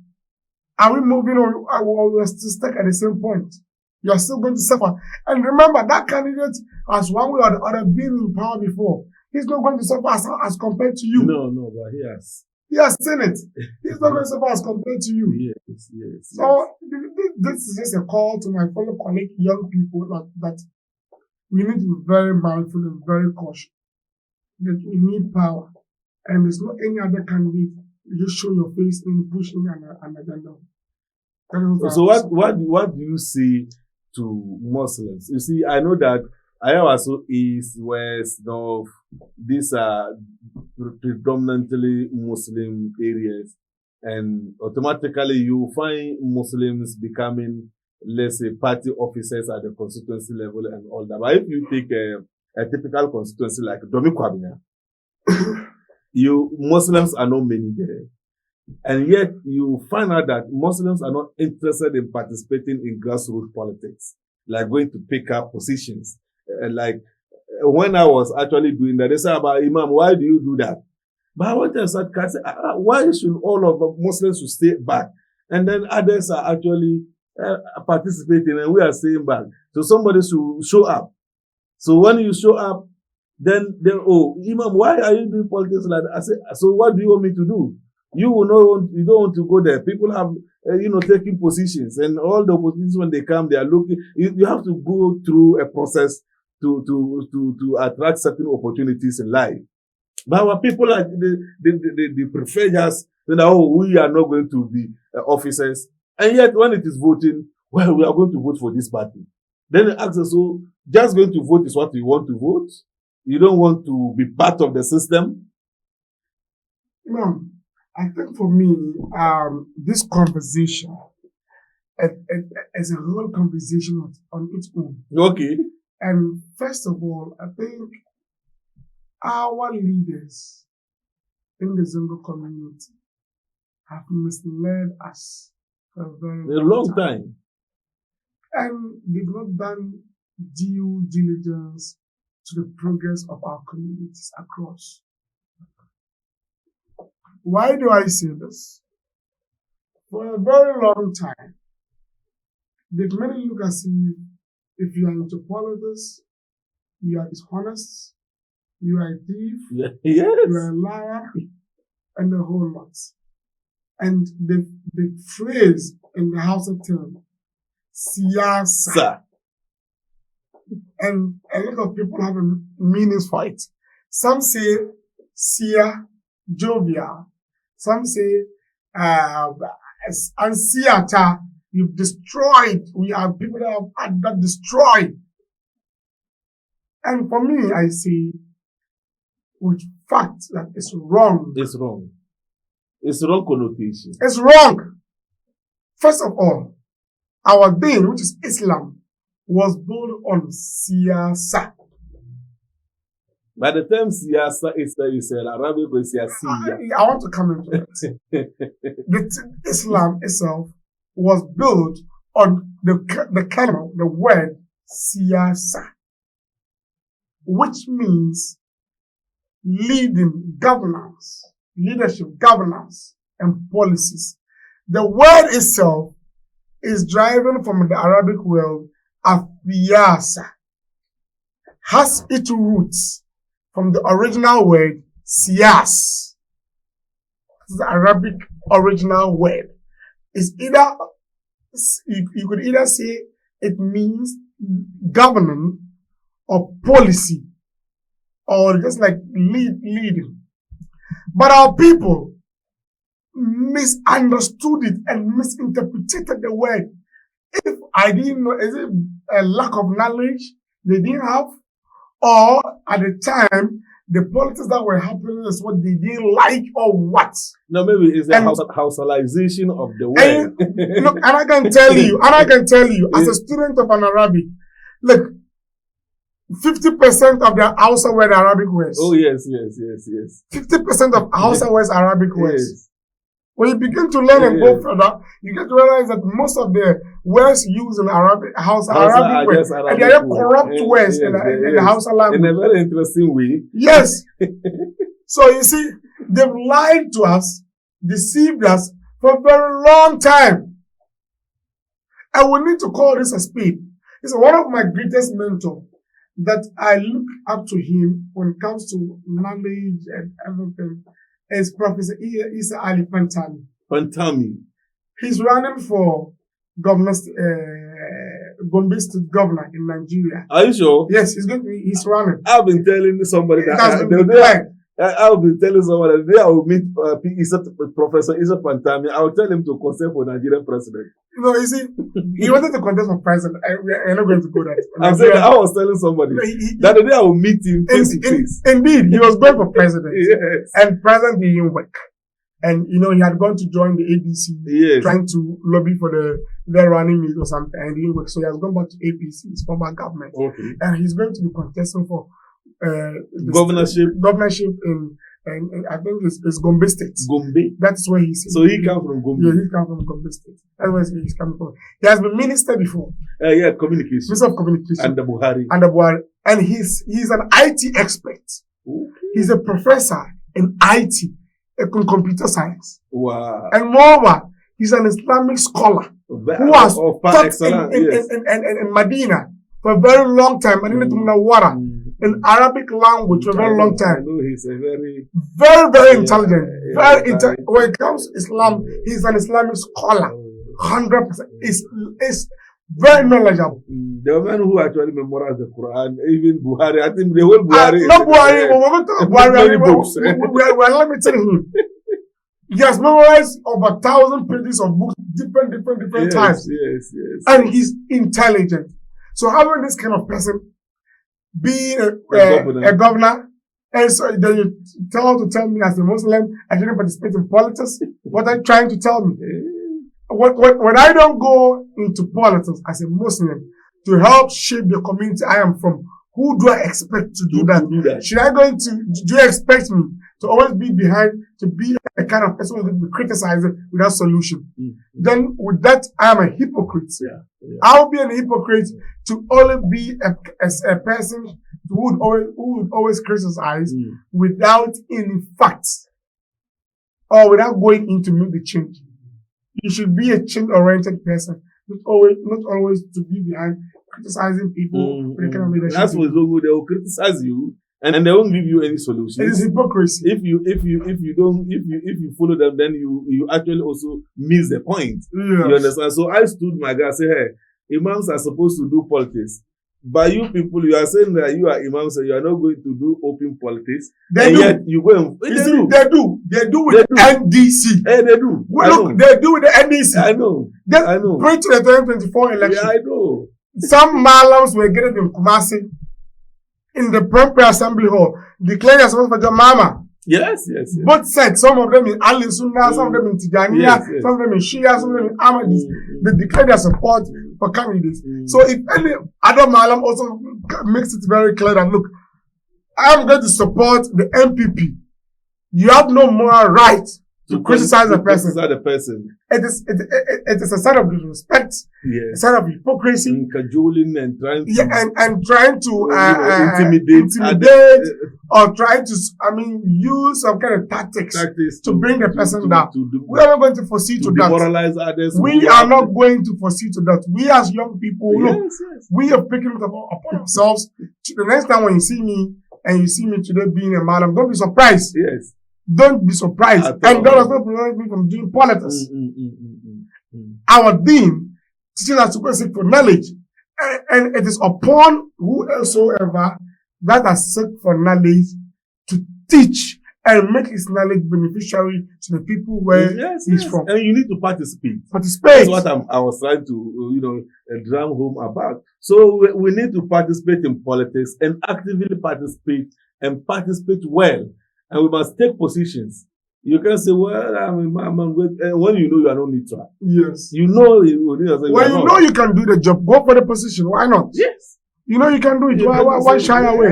S2: are we moving or we're still stuck at the same point? You're still going to suffer. And remember, that candidate has one way or the other been in power before. He's not going to suffer as compared to you.
S1: No, but he has.
S2: He has seen it. He's not going to suffer as compared to you.
S1: Yes.
S2: So this is just a call to my fellow colleague, young people, that we need to be very mindful and very cautious. That we need power. And there's not any other candidate. You just show your face and pushing an agenda.
S1: So what do you say to Muslims? You see, I know that I also East, West, North, these are predominantly Muslim areas, and automatically you find Muslims becoming, let's say, party officers at the constituency level and all that. But if you take a typical constituency like Domi Kwabinya, Muslims are not many there. And yet you find out that Muslims are not interested in participating in grassroots politics, like going to pick up positions. Like when I was actually doing that, they said about Imam, why do you do that? But I want to say, why should all of Muslims stay back? And then others are actually participating and we are staying back. So somebody should show up. So when you show up, then, oh, Imam, why are you doing politics like that? I said, so what do you want me to do? You don't want to go there. People have, taking positions, and all the oppositions, when they come, they are looking. You have to go through a process to attract certain opportunities in life. But our people they prefer just say, oh, we are not going to be officers, and yet when it is voting, well, we are going to vote for this party. Then they ask us, so just going to vote is what you want to vote? You don't want to be part of the system?
S2: No. I think for me, this conversation is a whole conversation on its own.
S1: Okay.
S2: And first of all, I think our leaders in the Zongo community have misled us for a very
S1: long time.
S2: And they've not done due diligence to the progress of our communities across. Why do I say this? For a very long time, they've made it look as if you are into politics, you are dishonest, you are a thief,
S1: yes.
S2: You are a liar, and a whole lot. And the phrase in the House of term, siyasa. And a lot of people have a meanings for it. Some say siya, jovial. Some say, and siata, you've destroyed. We are people that destroy. And for me, I say, with fact, that it's wrong.
S1: It's wrong. It's wrong connotation.
S2: It's wrong. First of all, our deen, which is Islam, was built on siyasa.
S1: By the term siyasa is an Arabic word, siyasiya.
S2: I want to come into it. Islam itself was built on the word siyasa, which means leadership, governance, and policies. The word itself is derived from the Arabic word afiyasa, has its roots from the original word siyas. It's the Arabic original word. It's either, you could either say it means governing or policy, or just like leading. But our people misunderstood it and misinterpreted the word. If I didn't know, is it a lack of knowledge they didn't have? Or at the time, the politics that were happening is what they didn't like, or what?
S1: No, maybe it's a Hausalization of the word.
S2: Look, and I can tell you, as a student of an Arabic, look, 50% of the Hausa word Arabic words.
S1: Oh, yes.
S2: 50% of Hausa words Arabic words.
S1: Yes.
S2: When you begin to learn and go further, you get to realize that most of the words used in Arabic, Hausa Arabic words, and they are corrupt words in the Hausa language.
S1: In a very interesting way.
S2: Yes. So you see, they've lied to us, deceived us for a very long time. And we need to call this a spade. He's one of my greatest mentors that I look up to him when it comes to knowledge and everything. Is Professor Isa Ali Pantami. He's running for Gombe State Governor in Nigeria.
S1: Are you sure?
S2: Yes, he's running.
S1: I've been telling somebody that I've been telling somebody that I will meet Professor Isa Pantami. I will tell him to contest for Nigerian president.
S2: No, you see, he wanted to contest for president. We're not going to go that.
S1: I'm saying I was telling somebody that the day I will meet him face to face.
S2: Indeed, he was going for president.
S1: Yes.
S2: And president didn't work. And, he had gone to join the ADC, trying to lobby for their running mate or something, and it didn't work. So he has gone back to APC, his former government.
S1: Okay.
S2: And he's going to be contesting for
S1: governorship
S2: in I think it's Gombe State.
S1: Gombe?
S2: That's where he's.
S1: So he comes from Gombe?
S2: Yeah, he comes from Gombe State. That's where he's coming from. He has been minister before.
S1: Communication.
S2: Minister of Communication.
S1: And the Buhari.
S2: And he's an IT expert. Okay. He's a professor in IT, in computer science.
S1: Wow.
S2: And moreover, he's an Islamic scholar who has taught in Medina for a very long time. Medina to Munawwara. in Arabic language for a very long time.
S1: I know he's a very
S2: intelligent. When it comes to Islam, he's an Islamic scholar. 100%. Is very knowledgeable.
S1: The man who actually memorized the Quran, even Buhari, I think the whole Buhari.
S2: No Buhari, we're limiting him. He has memorized over 1,000 pages of books, different times.
S1: Yes.
S2: And he's intelligent. So having this kind of person, being a governor, and so then you tell me as a Muslim, I shouldn't participate in politics. What are you trying to tell me? When I don't go into politics as a Muslim to help shape the community I am from, who do I expect to do that? Do you expect me to always be behind, to be a kind of person who will be criticizing without solution? Then with that, I am a hypocrite. I'll be a hypocrite to only be a person who would always criticize without any facts or without going in to make the change. You should be a change-oriented person, not always to be behind criticizing people. Kind of leadership.
S1: That's what's so good. They will criticize you, and they won't give you any solutions.
S2: It is hypocrisy.
S1: If you follow them, then you actually also miss the point.
S2: Yes.
S1: You understand? So I stood my guy and said, hey, imams are supposed to do politics. But you people, you are saying that you are imams and you are not going to do open politics. Yet you go and
S2: they do with NDC.
S1: Hey, they do.
S2: Look, they do with the NDC.
S1: I know.
S2: Pray to the 2024 election.
S1: Yeah, I know.
S2: Some Malams were getting in Kumasi in the Premier Assembly Hall, declaring themselves for your mama.
S1: Yes.
S2: Both sides, some of them in Ali Sunnah, some of them in Tijaniya, some of them in Shia, some of them in Ahmadis. They declare their support for candidates. So if any other Malam also makes it very clear that, look, I'm going to support the MPP. You have no moral right to criticize the person. It is a sign of disrespect, a sign of hypocrisy,
S1: and cajoling and trying to
S2: trying to intimidate or trying to use some kind of tactics to bring the person down. We are not going to foresee to that.
S1: Demoralize others.
S2: We are not going to foresee to that. We as young people, we have taken it upon ourselves. The next time when you see me and you see me today being a madam, don't be surprised.
S1: Yes.
S2: Don't be surprised. And that does not prevent me from doing politics. Our deen teaches us to go seek for knowledge. And it is upon whosoever that has sought for knowledge to teach and make his knowledge beneficiary to the people where he's from.
S1: And you need to participate.
S2: That's
S1: what I was trying to, drum home about. So we need to participate in politics and actively participate and participate well. And we must take positions. You can say, well, I'm when you know you are not neutral.
S2: Yes.
S1: You know, when
S2: you know you can do the job, go for the position. Why not?
S1: Yes.
S2: You know you can do it. Why shy away?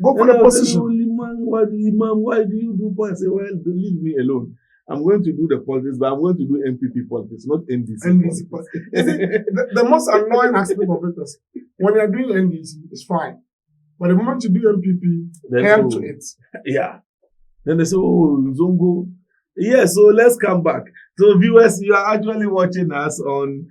S2: Go for the position.
S1: Why do you do politics? I say, well, leave me alone. I'm going to do the politics, but I'm going to do MPP politics, not NDC politics.
S2: The most annoying aspect of it is when you're doing NDC, it's fine. But the moment you do MPP, hell to it.
S1: Yeah. Then they say, oh, Zongo. Yeah, so let's come back. So viewers, you are actually watching us on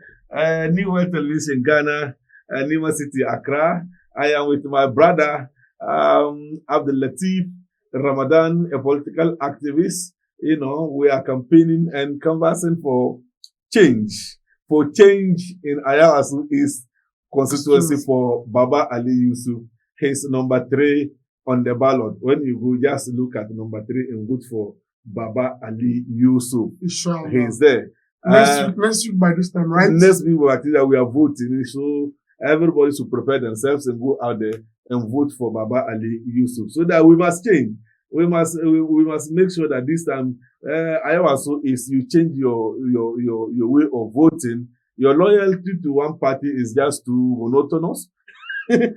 S1: New World Television Ghana, Nima City, Accra. I am with my brother, ABDUL-LATIF, Ramadan, a political activist. We are campaigning and canvassing for change in Ayawasu East constituency for Baba Ali Yusuf. He's number 3 on the ballot. When you go, just look at number 3 and vote for Baba Ali Yusuf.
S2: Inshallah.
S1: He's there.
S2: Next week by this time, right?
S1: Next week, we are voting. So everybody should prepare themselves and go out there and vote for Baba Ali Yusuf. So that we must change. We must make sure that this time, Ayawaso is you change your way of voting. Your loyalty to one party is just too monotonous. You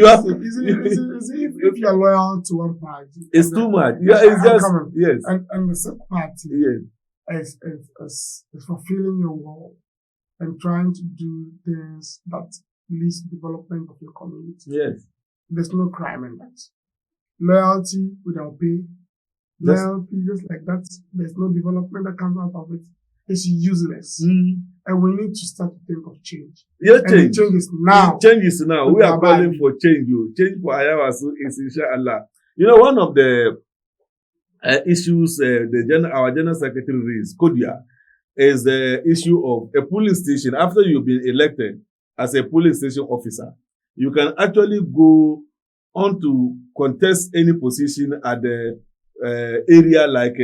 S1: have to,
S2: if you are loyal to one party,
S1: it's too much. Yeah, it's just yes.
S2: And the second party is fulfilling your role and trying to do things that leads to development of your community.
S1: Yes,
S2: there's no crime in that. Loyalty without pay, loyalty just like that. There's no development that comes out of it. It's useless. And we need to start to think of change.
S1: Yeah,
S2: And
S1: change.
S2: the change is now.
S1: Change is now. We are calling for change. Change for Ayawasu is inshallah. You know, one of the issues our General Secretary raised, Kodia, is the issue of a polling station. After you've been elected as a polling station officer, you can actually go on to contest any position at the area like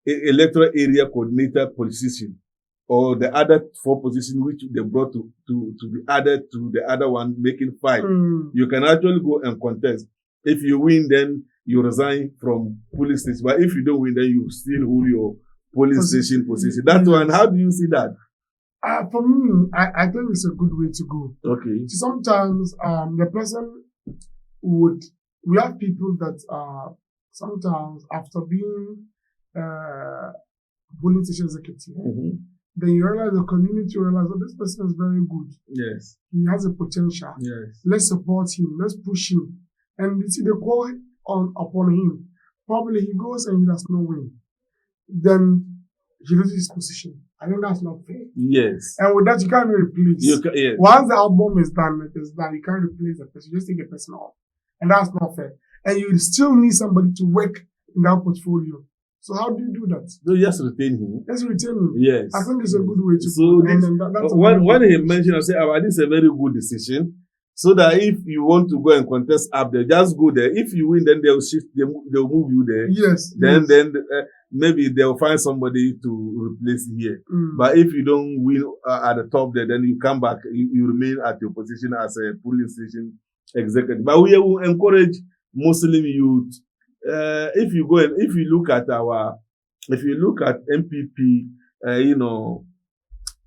S1: electoral area coordinator position, or the other 4 positions which they brought to be added to the other one, making 5. You can actually go and contest. If you win, then you resign from polling station. But if you don't win, then you still hold your polling station position. That one, how do you see that?
S2: For me, I think it's a good way to go.
S1: Okay.
S2: Sometimes the person we have people that sometimes after being polling station executive, then you realize the community realize that this person is very good.
S1: Yes.
S2: He has a potential.
S1: Yes.
S2: Let's support him. Let's push him. And you see the call upon him. Probably he goes and he does not win. Then he loses his position. I think that's not fair.
S1: Yes.
S2: And with that, you can't replace.
S1: Yes.
S2: Once the album is done, it is done. You can't replace the person. You just take the person off. And that's not fair. And you still need somebody to work in that portfolio. So how do you do that?
S1: So just retain him.
S2: Just retain him.
S1: Yes.
S2: I think it's a good way to
S1: go.
S2: So
S1: when he mentioned, I said, this is a very good decision. So that if you want to go and contest up there, just go there. If you win, then they'll shift. They'll move you there.
S2: Yes.
S1: Then maybe they'll find somebody to replace here. But if you don't win at the top there, then you come back. You remain at your position as a polling station executive. But we will encourage Muslim youth. If you look at MPP,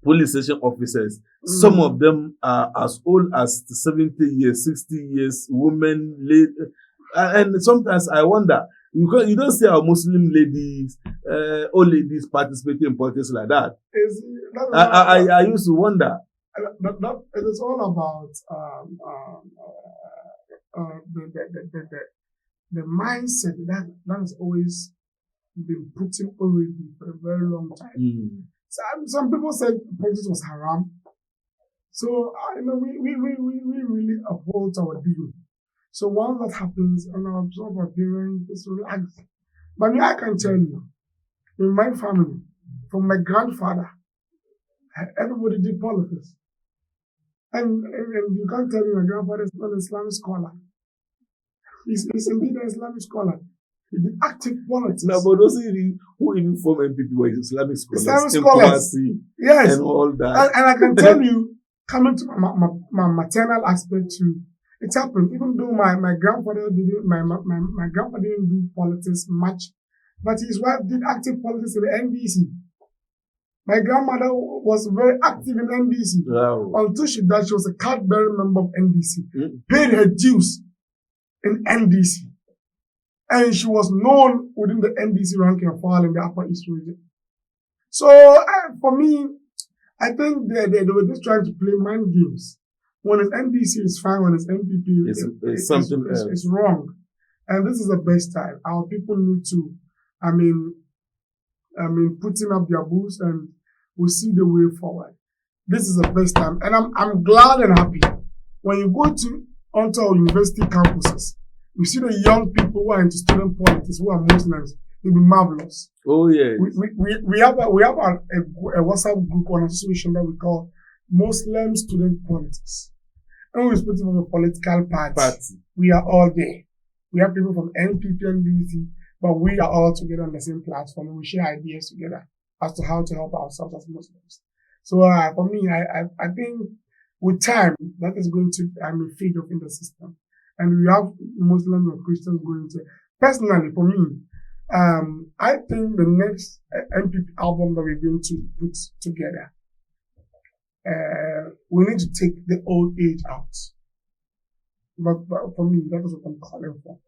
S1: polling station officers, some of them are as old as 70 years, 60 years, women, and sometimes I wonder, you don't see our Muslim ladies, old ladies participating in politics like that. I used to wonder.
S2: It is all about the mindset that has always been put in already for a very long time. Some people said politics was haram. So we really uphold our deen. So once that happens, and I observe our parents, it's relax. But I can tell you, in my family, from my grandfather, everybody did politics. And you can't tell me my grandfather is not an Islamic scholar. He's indeed an Islamic scholar. He did active politics.
S1: No, but those who even form MPP were Islamic scholars.
S2: Islamic scholars. Yes.
S1: And all that.
S2: And I can tell you, coming to my maternal aspect too, it happened. Even though my grandfather didn't, my grandfather didn't do politics much, but his wife did active politics in the NDC. My grandmother was very active in NDC.
S1: Wow.
S2: Until she died, she was a card-bearing member of NDC. Paid her dues in NDC. And she was known within the NDC rank and file in the Upper East region. So, for me, I think they were just trying to play mind games. When it's NDC, it's fine. When it's MPP, it's something else. It's wrong. And this is the best time. Our people need to, putting up their boots, and we'll see the way forward. This is the best time. And I'm glad and happy. When you go onto our university campuses, you see the young people who are into student politics, who are Muslims. It'll be marvelous.
S1: Oh yeah.
S2: We have a WhatsApp group on association that we call Muslim Student Politics. And we're speaking from a political party. We are all there. We have people from NPP and DC, but we are all together on the same platform, and we share ideas together as to how to help ourselves as Muslims. So for me, I think with time that is going to fade off in the system. And we have Muslims and Christians going to. Personally, for me, I think the next MPP album that we're going to put together, we need to take the old age out. But for me, that is what I'm calling for.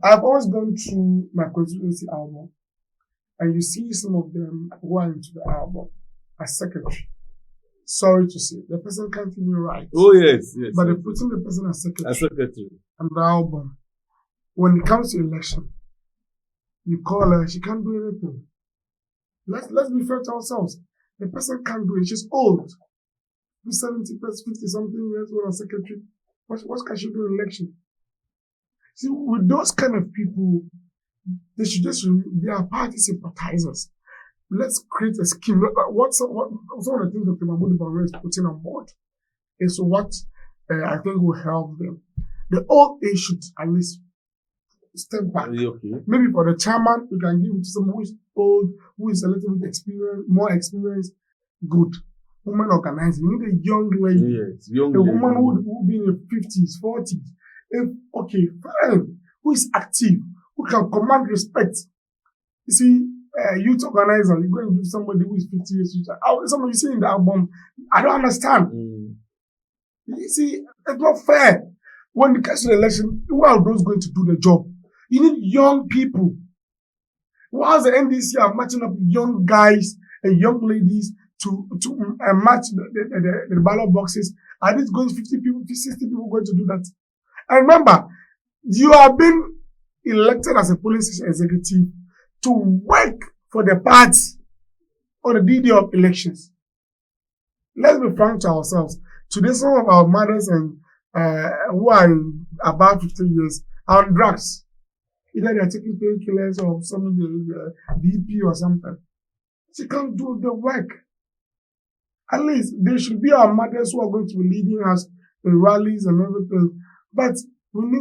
S2: I've always gone through my constituency album, and you see some of them who are into the album as secretary. Sorry to say, the person can't even write.
S1: Oh yes.
S2: But they're putting the person as secretary. And the album. When it comes to election, you call her, she can't do anything. Let's be fair to ourselves. The person can't do it. She's old. 70 plus 50 something years old as secretary. What can she do in election? See, with those kind of people, they should they are party sympathizers. Let's create a scheme. Some of the things that Bawumia is putting on board is what I think will help them. The old age should at least step back.
S1: Okay.
S2: Maybe for the chairman, we can give it to someone who is old, who is a little bit more experienced. Good. Woman organizing. You need a young lady.
S1: Yes, young
S2: a
S1: lady.
S2: Woman who be in her 50s, 40s. Okay, fine. Who is active, who can command respect. You see, youth organizer, you're going to give somebody who is 50 years old. Somebody you see in the album, I don't understand. You see, it's not fair. When it comes to the election, who are those going to do the job? You need young people. Whilst the NDC are matching up young guys and young ladies to match the ballot boxes, are these going 50 people, 60 people going to do that? And remember, you have been elected as a police executive to work for the party on the D-Day of elections. Let's be frank to ourselves. Today, some of our mothers and who are about 50 years are on drugs. Either they are taking painkillers or some BP or something. She can't do the work. At least there should be our mothers who are going to be leading us in rallies and everything. But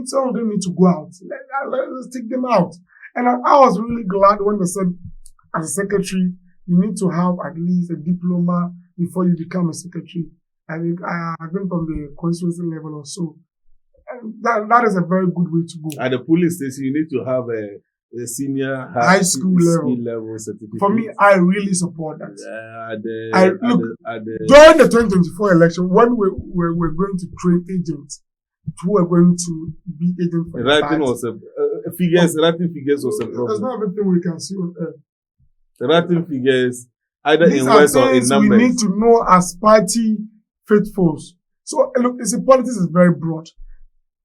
S2: some of them need to go out. Let's take them out. And I was really glad when they said, as a secretary, you need to have at least a diploma before you become a secretary. I think from the constituency level or so. And that is a very good way to go.
S1: At the police station, you need to have a senior
S2: high school level
S1: certificate.
S2: For me, I really support that.
S1: During
S2: the 2024 election, when we're going to train agents who are going to be agents for
S1: writing was writing figures was a problem.
S2: There's not everything we can see on earth.
S1: Writing figures, either
S2: These
S1: in words or in numbers.
S2: We need to know as party faithfuls. So look, politics is very broad.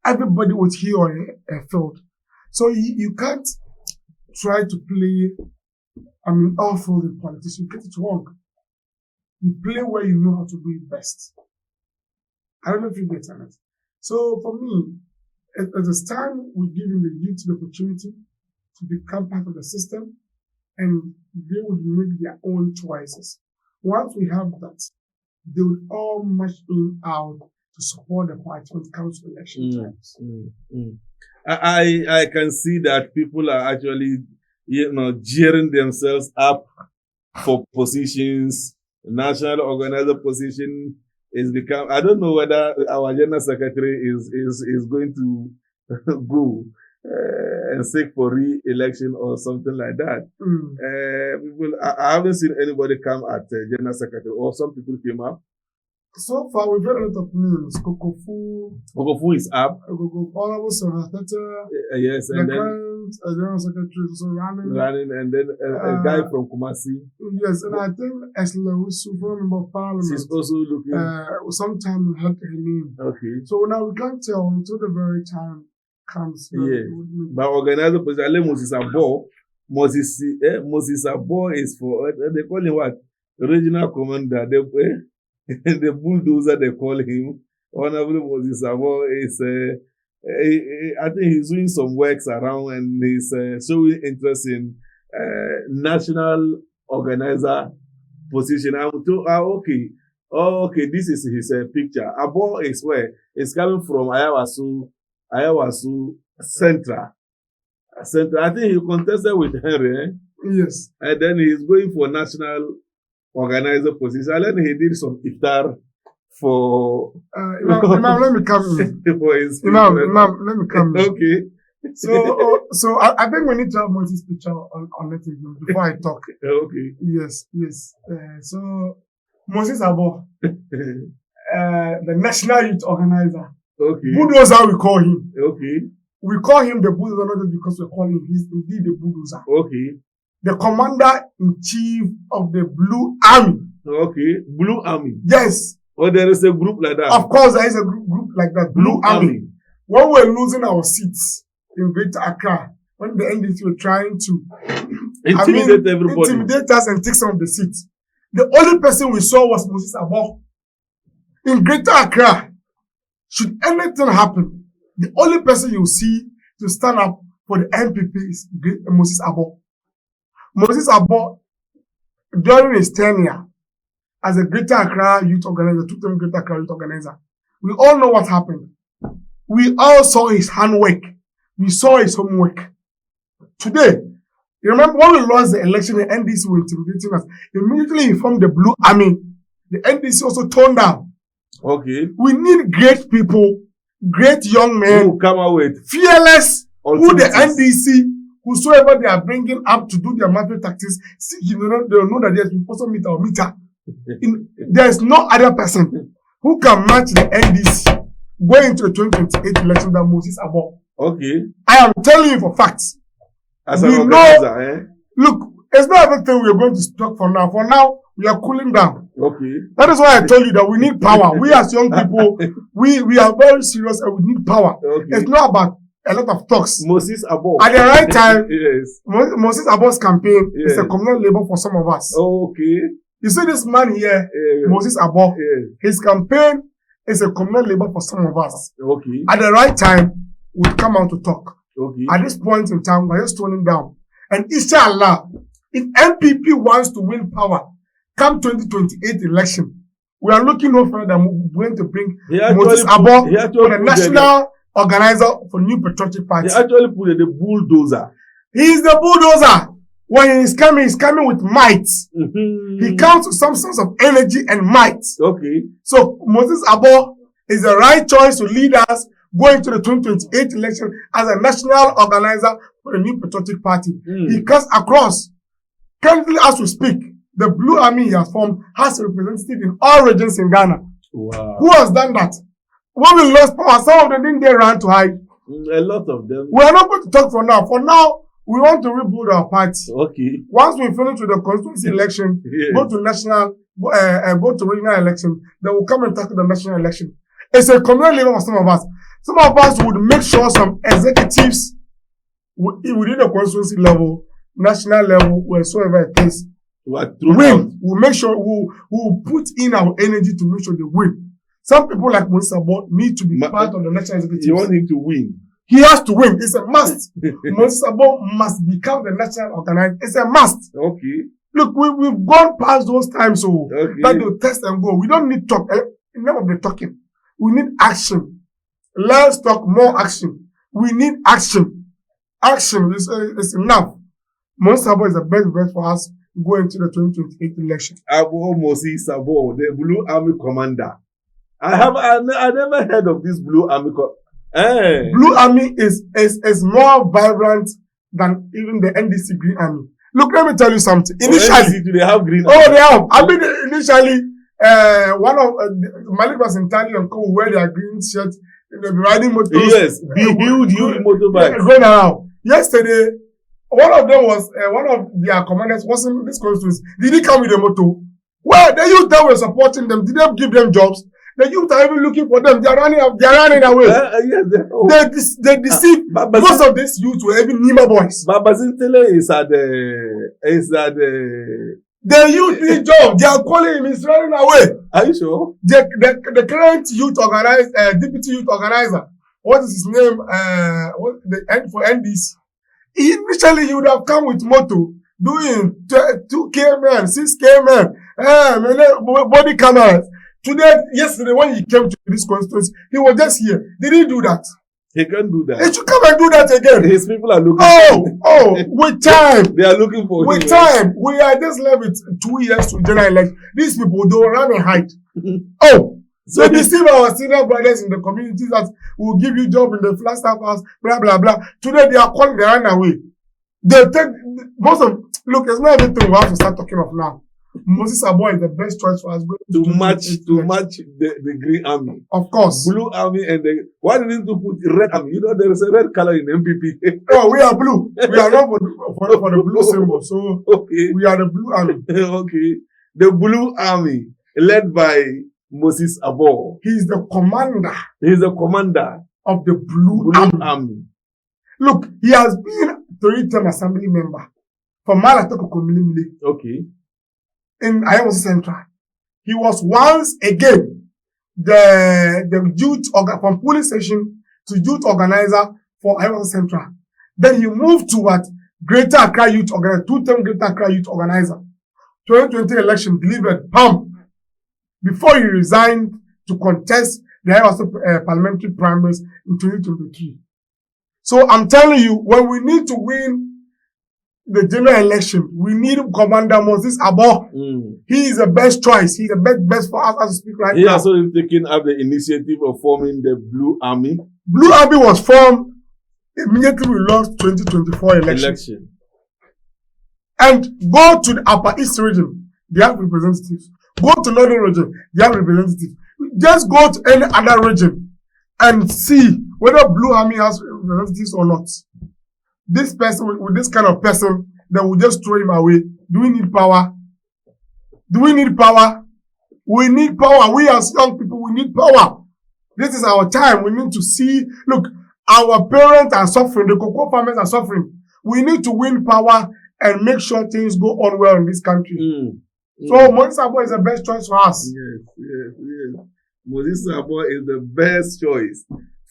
S2: Everybody was here on a field. So you can't try to play, all field in politics. You get it wrong. You play where you know how to do it best. I don't know if you get it. So for me, at this time, we're giving the youth the opportunity to become part of the system, and they would make their own choices. Once we have that, they would all march in out to support the party when it comes to election times.
S1: I can see that people are actually, gearing themselves up for positions. National organizer position is become. I don't know whether our general secretary is going to go and seek for re-election or something like that. I haven't seen anybody come at general secretary, or some people came up.
S2: So far, we've heard a lot of names.
S1: Kokofu is up.
S2: Honorable
S1: yes, and
S2: then general secretary is
S1: running, and then a guy from Kumasi.
S2: Yes, and I think SALISU, member of parliament,
S1: she's also looking.
S2: sometime had her name.
S1: Okay.
S2: So now we can't tell until the very time comes.
S1: Yes. But organizer position, Moses Abo. Moses Abo is for they call him what? Regional commander. The bulldozer they call him. Honorable Moses Abo is I think he's doing some works around, and he's showing interest in national organizer position. I'm told, okay, this is his picture. Abo is where? It's coming from Ayawasu Central. I think he contested with Henry.
S2: Yes.
S1: And then he's going for national organizer position. And then he did some iftar for
S2: Imam, let me come in.
S1: For his
S2: Imam, let me come in.
S1: Okay.
S2: So I think we need to have Moses' picture on it before I talk.
S1: Okay.
S2: Yes. So Moses Abo, the national youth organizer.
S1: Okay.
S2: Bulldozer, we call him.
S1: Okay.
S2: We call him the bulldozer not just because we call him. He's indeed the bulldozer.
S1: Okay.
S2: The commander-in-chief of the Blue Army.
S1: Okay. Blue Army.
S2: Yes.
S1: Or there is a group like that.
S2: Of course, there is a group like that. Blue Army. When we're losing our seats in Greater Accra, when the NDC were trying to
S1: intimidate everybody,
S2: intimidate us and take some of the seats, The only person we saw was Moses Abo. In Greater Accra, should anything happen, the only person you see to stand up for the NPP is Moses Abo. Moses Abo, during his tenure as a Greater Accra youth organizer, two-term Greater Accra youth organizer, we all know what happened. We all saw his handwork. We saw his homework. Today, you remember when we lost the election, the NDC were intimidating us. Immediately he formed the Blue Army. The NDC also toned down.
S1: Okay.
S2: We need great people, great young men,
S1: who come out with
S2: fearless, who the NDC, whosoever they are bringing up to do their market tactics, they will know that there's also meter or meter. There's no other person who can match the NDC going into the 2028 election than Moses Abo.
S1: Okay.
S2: I am telling you for facts.
S1: As
S2: we know, look, it's not everything we are going to talk for now. For now, we are cooling down.
S1: Okay.
S2: That is why I told you that we need power. We as young people, we are very serious and we need power.
S1: Okay.
S2: It's not about a lot of talks.
S1: Moses Abo.
S2: At the right time,
S1: yes.
S2: Moses Abo's campaign is a communal labor for some of us.
S1: Okay.
S2: You see this man here, Moses Abo, his campaign is a communal labor for some of us.
S1: Okay.
S2: At the right time, we'll come out to talk.
S1: Okay.
S2: At this point in time, we're just toning down. And inshallah, if MPP wants to win power, come 2028 election, we are looking no further than we're going to bring Moses Abo for the national organizer for New Patriotic Party.
S1: He actually put the bulldozer.
S2: He is the bulldozer. When he's coming with might.
S1: Mm-hmm.
S2: He comes with some sense of energy and might.
S1: Okay.
S2: So Moses Abo is the right choice to lead us going to the 2028 election as a national organizer for the New Patriotic Party. He cuts across. Currently, as we speak, the Blue Army he has formed has a representative in all regions in Ghana.
S1: Wow.
S2: Who has done that? When we lost power, some of them didn't get around to hide.
S1: A lot of them.
S2: We are not going to talk for now. For now, we want to rebuild our party.
S1: Okay.
S2: Once we finish with the constituency election, go to national, go to regional election, then we'll come and tackle the national election. It's a communal level for some of us. Some of us would make sure some executives within the constituency level, national level, wheresoever it is, win. We'll make sure we'll put in our energy to make sure they win. Some people like Moses Abo need to be part of the national executive.
S1: You want him to win?
S2: He has to win. It's a must. Moses Abo must become the national organizer. It's a must.
S1: Okay.
S2: Look, we've gone past those times, so that they'll test and go. We don't need talk. Enough of the talking. We need action. Let's talk more action. We need action. Action is enough. Moses Abo is the best bet for us going to the 2028 election.
S1: Abo Moses Abo, the Blue Army commander. I never heard of this Blue Army.
S2: Blue Army is more vibrant than even the NDC Green Army. Look, let me tell you something. Initially,
S1: do they have Green
S2: Army?
S1: Oh,
S2: they have. I mean, initially, one of Malik was in Tally and Co. wear their green shirts. They'll be riding motors.
S1: Yes, huge motorbikes.
S2: Going around. Yesterday, one of them was one of their commanders wasn't this constituency. Did he come with a motor? Well, the youth that were supporting them, did they give them jobs? The youth are even looking for them. They are running away. Yes, they deceive. Most of these youth were even Nima boys.
S1: Babazintele is at
S2: the youth need job. They are calling him. He's running away.
S1: Are you sure?
S2: The current youth organizer, deputy youth organizer, what is his name? For NDC. Initially, he would have come with moto, doing 2K men, 6K men, body cameras. Yesterday, when he came to this constituency, he was just here. Did he do that?
S1: He can't do that.
S2: He should come and do that again.
S1: His people are looking for him.
S2: With time.
S1: They are looking for him.
S2: With time. We are just left with 2 years to general election. These people, they will run and hide. So they deceive our senior brothers in the communities that will give you job in the flat staff house, blah, blah, blah. Today, they are calling, they run away. They take, look, it's not everything we have to start talking of now. Moses Abo is the best choice for us
S1: to match the Green Army.
S2: Of course.
S1: Blue Army and why didn't you put Red Army? You know, there is a red color in MPP.
S2: Oh, we are blue. We are not for the blue symbol. So we are the Blue Army.
S1: Okay. The Blue Army led by Moses Abo.
S2: He is the commander.
S1: He is the commander
S2: of the Blue
S1: Army.
S2: Look, he has been 3-term assembly member for Malatoko Komilimile.
S1: Okay.
S2: in Iowa Central. He was once again the youth from police station to youth organizer for Iowa Central. Then he moved to what? Greater Accra Youth Organizer, two-term Greater Accra Youth Organizer. 2020 election delivered, pump, before he resigned to contest the Iowa parliamentary primaries in 2023. So I'm telling you, when we need to win the general election, we need Commander Moses Abo. He is the best choice. He's the best for us as we speak right now.
S1: He has also taken up the initiative of forming the Blue Army.
S2: Blue Army was formed immediately we lost 2024 election. And go to the Upper East region, they have representatives. Go to Northern region, they have representatives. Just go to any other region and see whether Blue Army has representatives or not. This person, with this kind of person, then we just throw him away. Do we need power? Do we need power? We need power. We as young people, we need power. This is our time. We need to see, look, our parents are suffering. The cocoa farmers are suffering. We need to win power and make sure things go on well in this country. So Moses Abo is the best choice for us.
S1: Yes. Moses Abo is the best choice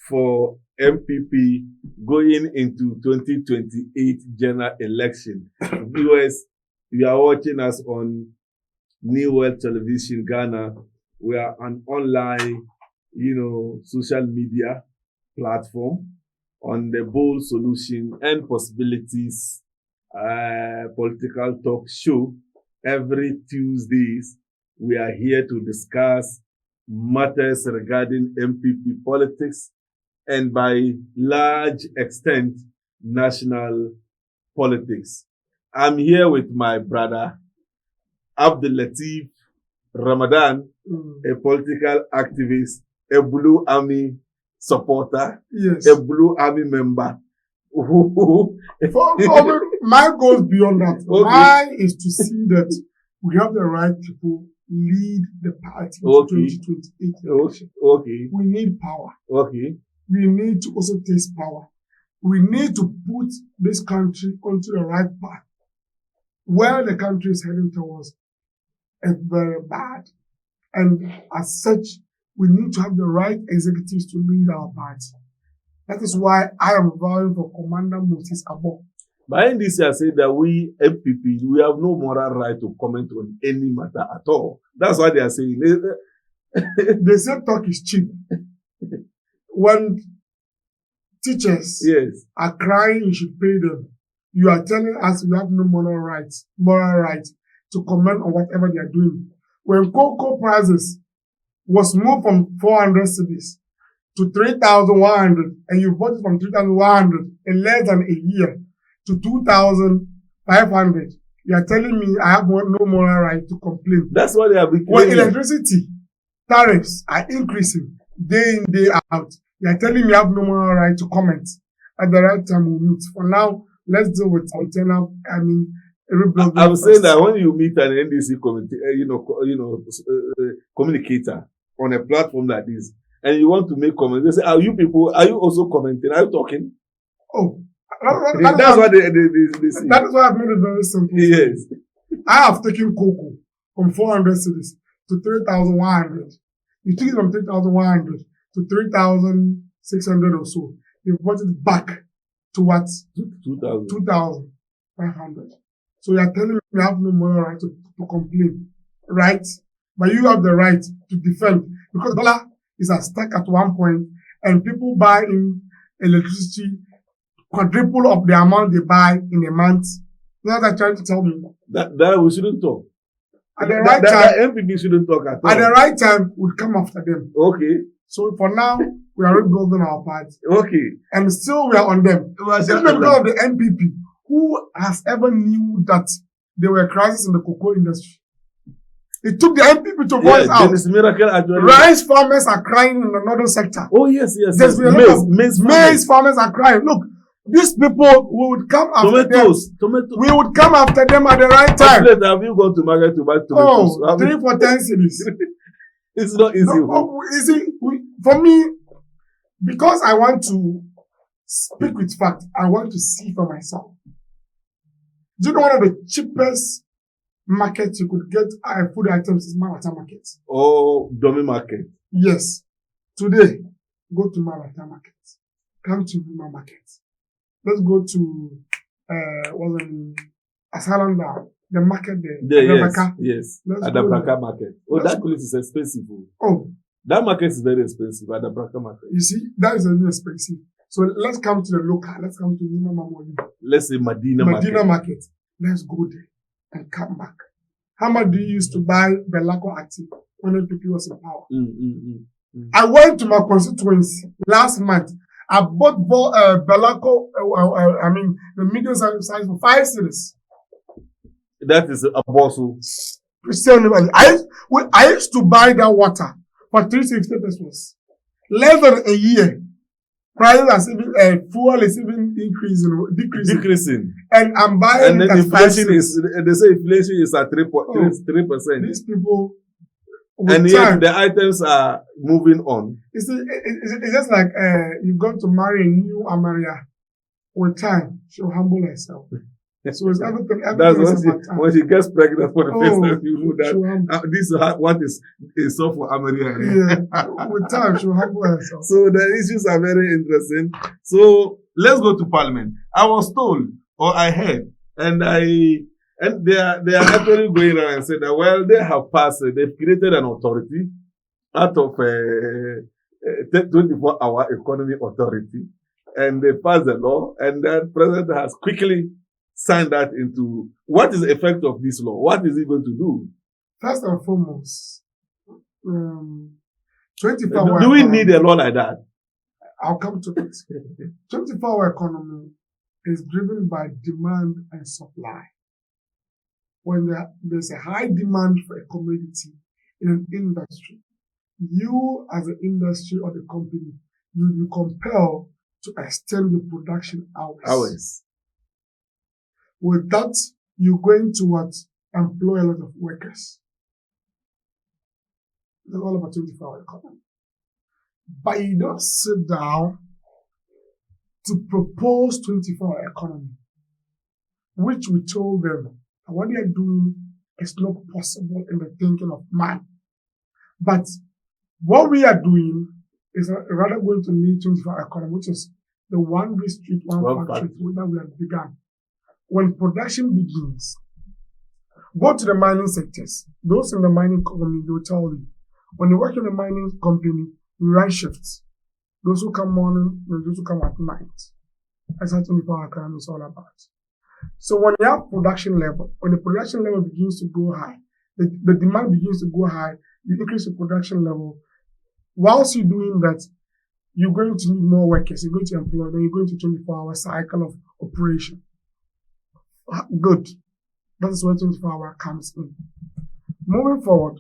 S1: for MPP going into 2028 general election. Viewers, you are watching us on New World Television Ghana. We are an online, social media platform on the Bold Solution and Possibilities political talk show. Every Tuesdays, we are here to discuss matters regarding MPP politics and by large extent, national politics. I'm here with my brother, ABDUL-LATIF Ramadan, a political activist, a Blue Army supporter, a Blue Army member.
S2: My goal beyond that. Mine is to see that we have the right people lead the party in 2028 election. We need power. We need to also taste power. We need to put this country onto the right path. Where the country is heading towards is very bad. And as such, we need to have the right executives to lead our party. That is why I am vowing for Commander Moses Abo.
S1: But in this, I say that we MPP, we have no moral right to comment on any matter at all. That's what they are saying.
S2: They say talk is cheap. When teachers are crying, you should pay them. You are telling us we have no moral right to comment on whatever they are doing. When cocoa prices was moved from 400 cedis to 3,100, and you bought it from 3,100 in less than a year to 2,500, you are telling me I have no moral right to complain.
S1: That's what they are becoming.
S2: When electricity tariffs are increasing day in, day out, you are telling me I have no moral right to comment. At the right time we'll meet. For now, let's deal with internal,
S1: I'm saying that when you meet an NDC communicator on a platform like this, and you want to make comments, they say, are you also commenting? Are you talking?
S2: Oh,
S1: that's what they say.
S2: That is why I've made it very simple.
S1: Yes.
S2: I have taken cocoa from 400 cedis to 3,100. You took it from 3,100 to 3,600 or so. You brought it back to what? 2,500. So you are telling me you have no moral right to complain, right? But you have the right to defend, because dollar is stuck at one point and people buy in electricity quadruple of the amount they buy in a month. That's what they're trying to tell me.
S1: That we shouldn't talk.
S2: At the right time,
S1: MPP shouldn't talk at all.
S2: At the right time, we'll come after them.
S1: Okay.
S2: So for now, we are rebuilding our party.
S1: Okay.
S2: And still we are on them. It's not because of the MPP. Who has ever knew that there were crises in the cocoa industry? It took the MPP to voice out. Rice farmers are crying in the northern sector.
S1: Oh, yes.
S2: Maize farmers are crying. Look, these people, we would come after them. We would come after them at the right time.
S1: Have you gone to market to buy tomatoes?
S2: Oh, 3 for 10 cities.
S1: It's not easy.
S2: For me, because I want to speak with fact, I want to see for myself. Do you know one of the cheapest market you could get food items is Malata market.
S1: Or Domi market.
S2: Yes. Today, go to Malata market. Come to Buma market. Let's go to Asalanda, the market there.
S1: Yes. Adabraka market. Oh, that place is expensive.
S2: Oh.
S1: That market is very expensive, Adabraka market.
S2: You see, that is very expensive. So let's come to the local. Let's come to Nima.
S1: Let's say Medina
S2: market. Let's go there and come back. How much do you used to buy Belako Active when NPP was in power? I went to my constituency last month. I bought Belako, the medium size for 5 cedis.
S1: That is a bossel.
S2: I used to buy that water for 350 pesos. Less than a year. Prices are even, fuel is even decreasing. And I'm buying.
S1: And then inflation is, they say inflation is at 3%.
S2: These people,
S1: and yet the items are moving on.
S2: You see, it's just like you've gone to marry a new Amaria. With time, she'll humble herself. So it's everything
S1: that's when she gets pregnant for the first time, you know that this is what is so for Amaria.
S2: Yeah, with time, she'll humble herself.
S1: So the issues are very interesting. So let's go to Parliament. I was told, or I heard, and they are actually going around and saying that, well, they have passed, they've created an authority out of 24-hour economy authority, and they passed the law, and the president has quickly signed that into. What is the effect of this law? What is it going to do?
S2: First and foremost, 24-hour.
S1: Do we need a law like that?
S2: I'll come to it. 24-hour economy is driven by demand and supply. When there's a high demand for a commodity in an industry, you as an industry or the company, you'll be compelled to extend your production hours. With that, you're going to employ a lot of workers. It's all about 24-hour economy. But you don't sit down to propose 24-hour economy, which we told them that what they are doing is not possible in the thinking of man. But what we are doing is rather going to need 24-hour economy, which is the one district, one factory that we have begun. When production begins, go to the mining sectors. Those in the mining company, they'll tell you, when you work in a mining company, you run shifts. Those who come morning, and those who come at night. That's how 24-hour economy is all about. So when you have production level, when the production level begins to go high, the demand begins to go high, you increase the production level. Whilst you're doing that, you're going to need more workers, you're going to employ, then you're going to 24-hour cycle of operation. Good. That is where 24-hour comes in. Moving forward,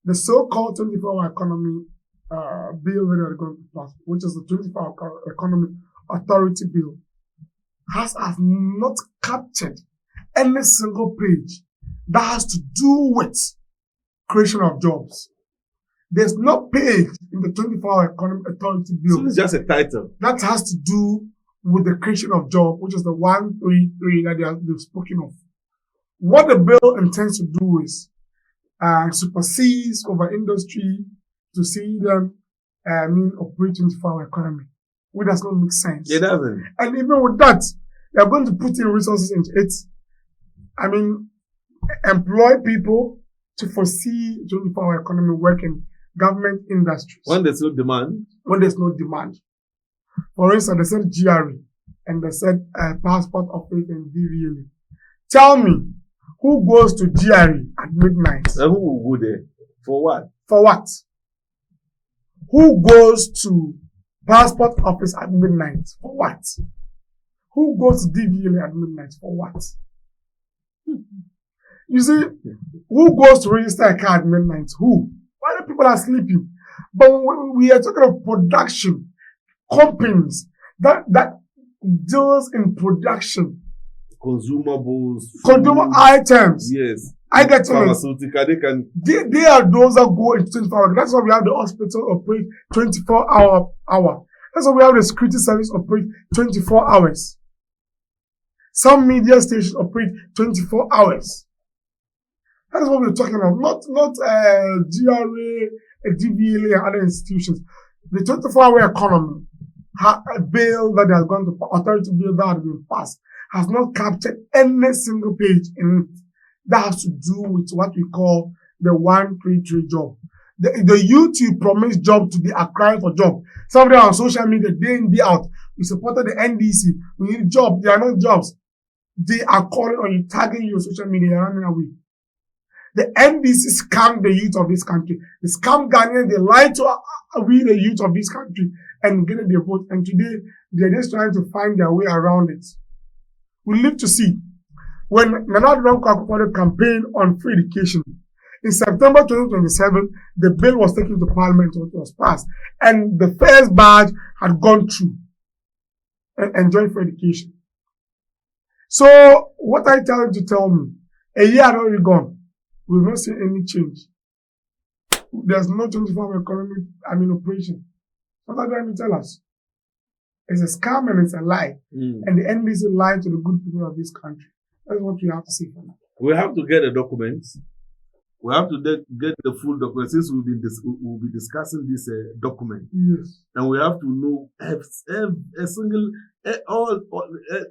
S2: the so-called 24-hour economy bill that are going to pass, which is the 24-hour economy authority bill, has not captured any single page that has to do with creation of jobs. There's no page in the 24-hour economy authority bill.
S1: So it's just a title.
S2: That has to do with the creation of jobs, which is the 133 that they've spoken of. What the bill intends to do is supersedes over industry to see them operate 24-hour economy, which does not make sense.
S1: It doesn't.
S2: And even with that, they are going to put in resources into it. Employ people to foresee 24-hour economy work in government industries.
S1: When there's no demand.
S2: When there's no demand. For instance, they said GRE and they said passport office and DVLA. Tell me, who goes to GRE at midnight?
S1: Who will go there? For what?
S2: For what? Who goes to passport office at midnight? For what? Who goes to DVLA at midnight? For what? You see, who goes to register a car at midnight? Who? Why the people are sleeping? But when we are talking of production, companies that deals in production,
S1: consumables,
S2: consumer items.
S1: Yes.
S2: I get
S1: pharmaceutical.
S2: They are those that go into 24 hours. That's why we have the hospital operate 24 hour. That's why we have the security service operate 24 hours. Some media stations operate 24 hours. That is what we're talking about. Not GRA, DVLA, and other institutions. The 24-hour economy, a bill that has gone to authority bill that has been passed, has not captured any single page in it that has to do with what we call the 133 job. The youth you promise job to be acquired for job. Somebody on social media, day in, day out, we supported the NDC. We need jobs. They are not jobs. They are calling on you, tagging you on social media, you're running away. The NDC scammed the youth of this country. They scammed Ghanaians. They lied to we, the youth of this country, and getting their vote. And today, they're just trying to find their way around it. We live to see. When Nana Addo Dankwa campaigned on free education, in September 2027, the bill was taken to Parliament, it was passed, and the first batch had gone through and enjoyed free education. So, what I tell you to tell me, a year had already gone, we will not see any change. There's no 24-hour economic, operation. What are they trying to tell us? It's a scam and it's a lie. And the NDC lied to the good people of this country. That's what we have to say for now.
S1: We have to get the documents. We have to get the full document, since we'll be discussing this document.
S2: Yes.
S1: And we have to know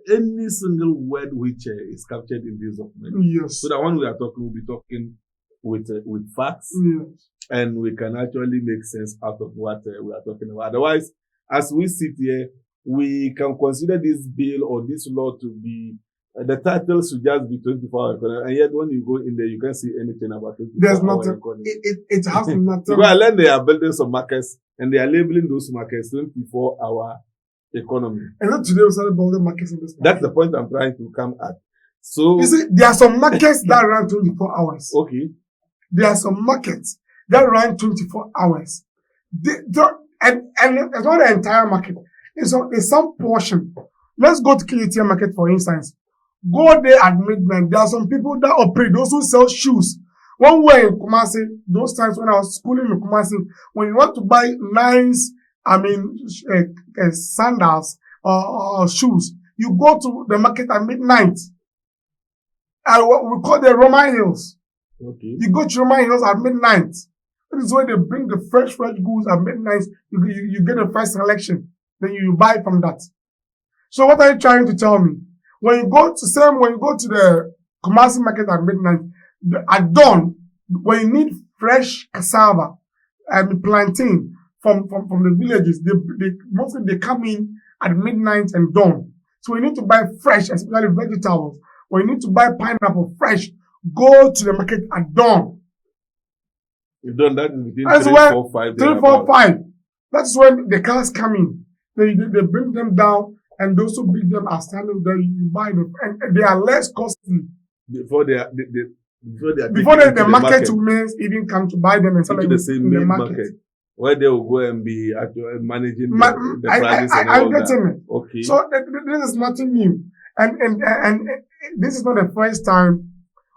S1: any single word which is captured in this document.
S2: Yes.
S1: So that when we are talking, we'll be talking with facts.
S2: Yes.
S1: And we can actually make sense out of what we are talking about. Otherwise, as we sit here, we can consider this bill or this law to be the title should just be 24-hour economy, and yet when you go in there, you can't see anything about it.
S2: There's nothing. It has nothing.
S1: Because I learned they are building some markets, and they are labeling those markets 24-hour economy.
S2: And not today we started building markets in this country.
S1: That's the point I'm trying to come at. So
S2: you see, there are some markets that run 24 hours.
S1: Okay.
S2: There are some markets that run 24 hours. And it's not the entire market. It's some portion. Let's go to KTM market, for instance. Go there at midnight. There are some people that operate, those who sell shoes. One way in Kumasi, those times when I was schooling in Kumasi, when you want to buy nice, sandals or shoes, you go to the market at midnight. We call the Roman Hills.
S1: Okay.
S2: You go to Roman Hills at midnight. That is where they bring the fresh goods at midnight. You get the first selection. Then you buy from that. So what are you trying to tell me? When you go to the Kumasi market at midnight, at dawn, when you need fresh cassava and plantain from the villages, mostly they come in at midnight and dawn. So you need to buy fresh, especially vegetables. When you need to buy pineapple fresh, go to the market at dawn.
S1: You've done that in between 3, 4, 5.
S2: 3, 4, 5. That's when the cars come in. They bring them down. And those who bring them are standing there, you buy them, and they are less costly.
S1: Before the
S2: market women even come to buy them and sell them in the market.
S1: Where they will go and be managing the prices and all
S2: I'm getting
S1: that.
S2: It.
S1: Okay.
S2: So this is nothing new, and this is not the first time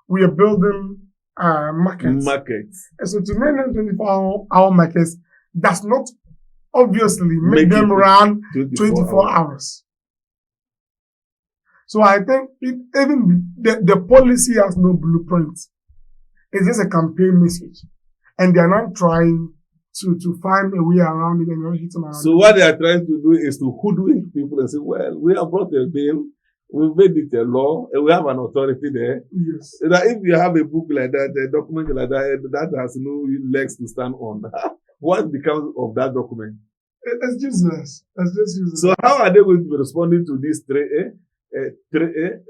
S2: we are building markets. And so to make them 24-hour markets does not obviously make them run 24 hours. So I think even the policy has no blueprint. It's just a campaign message. And they are not trying to find a way around it and not hit them around.
S1: So what they are trying to do is to hoodwink people and say, well, we have brought a bill, we've made it a law, and we have an authority there.
S2: Yes.
S1: So that if you have a book like that, a document like that has no legs to stand on, what becomes of that document?
S2: It's useless. It's just useless.
S1: So how are they going to be responding to this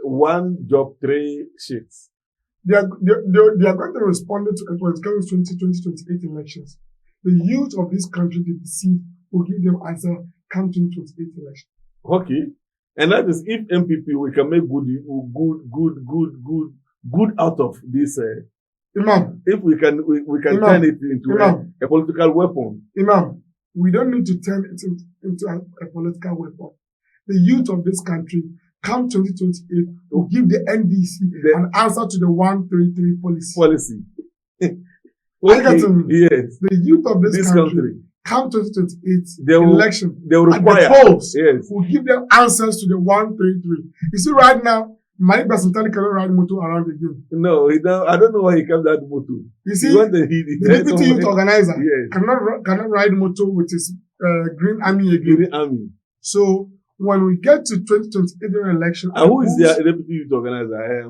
S1: 1 job 3 sheets?
S2: They are going to respond to it when it comes to 2028 elections. The youth of this country they deceive will give them answer come 2028 elections.
S1: Okay. And that is if MPP we can make good out of this.
S2: Imam.
S1: If we can turn it into a political weapon.
S2: Imam, we don't need to turn it into a political weapon. The youth of this country, come 2028, will give the NDC an answer to the 133 policy.
S1: Okay. Yes.
S2: The youth of this country, come 2028 election,
S1: they will require,
S2: at the polls, will give them answers to the 133. You see, right now, Malik Basantani cannot ride motor around again.
S1: No, I don't know why he kept that motor.
S2: You see,
S1: the
S2: deputy youth organizer
S1: yes.
S2: cannot ride motor with his Green Army again.
S1: Green Army.
S2: So when we get to 2028 election,
S1: who is the deputy youth organizer?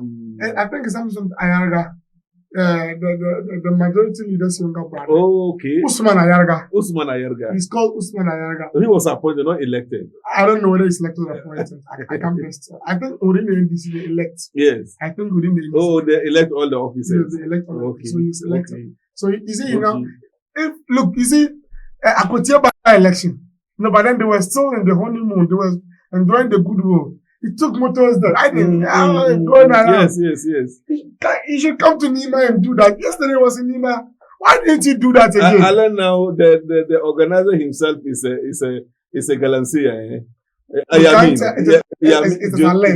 S2: I think it's something Ayarga. The majority leader's younger brother.
S1: Oh, okay.
S2: Usman Ayarga.
S1: Usman Ayarga.
S2: He's called Usman Ayarga.
S1: He was appointed, not elected.
S2: I don't know whether he's elected or appointed. I can't best. I think within the NDC they elect.
S1: Yes.
S2: I think within the NDC.
S1: Oh, they elect all the officers.
S2: Yes, they elect all the officers. So he's elected.
S1: Okay.
S2: So you see, you see, Akotia by election. No, but then they were still in the honeymoon. They were enjoying the goodwill. He took motors there. I think going around.
S1: Yes.
S2: He should come to Nima and do that. Yesterday was in Nima. Why didn't he do that again?
S1: Alan now, the organizer himself is a Galamsey.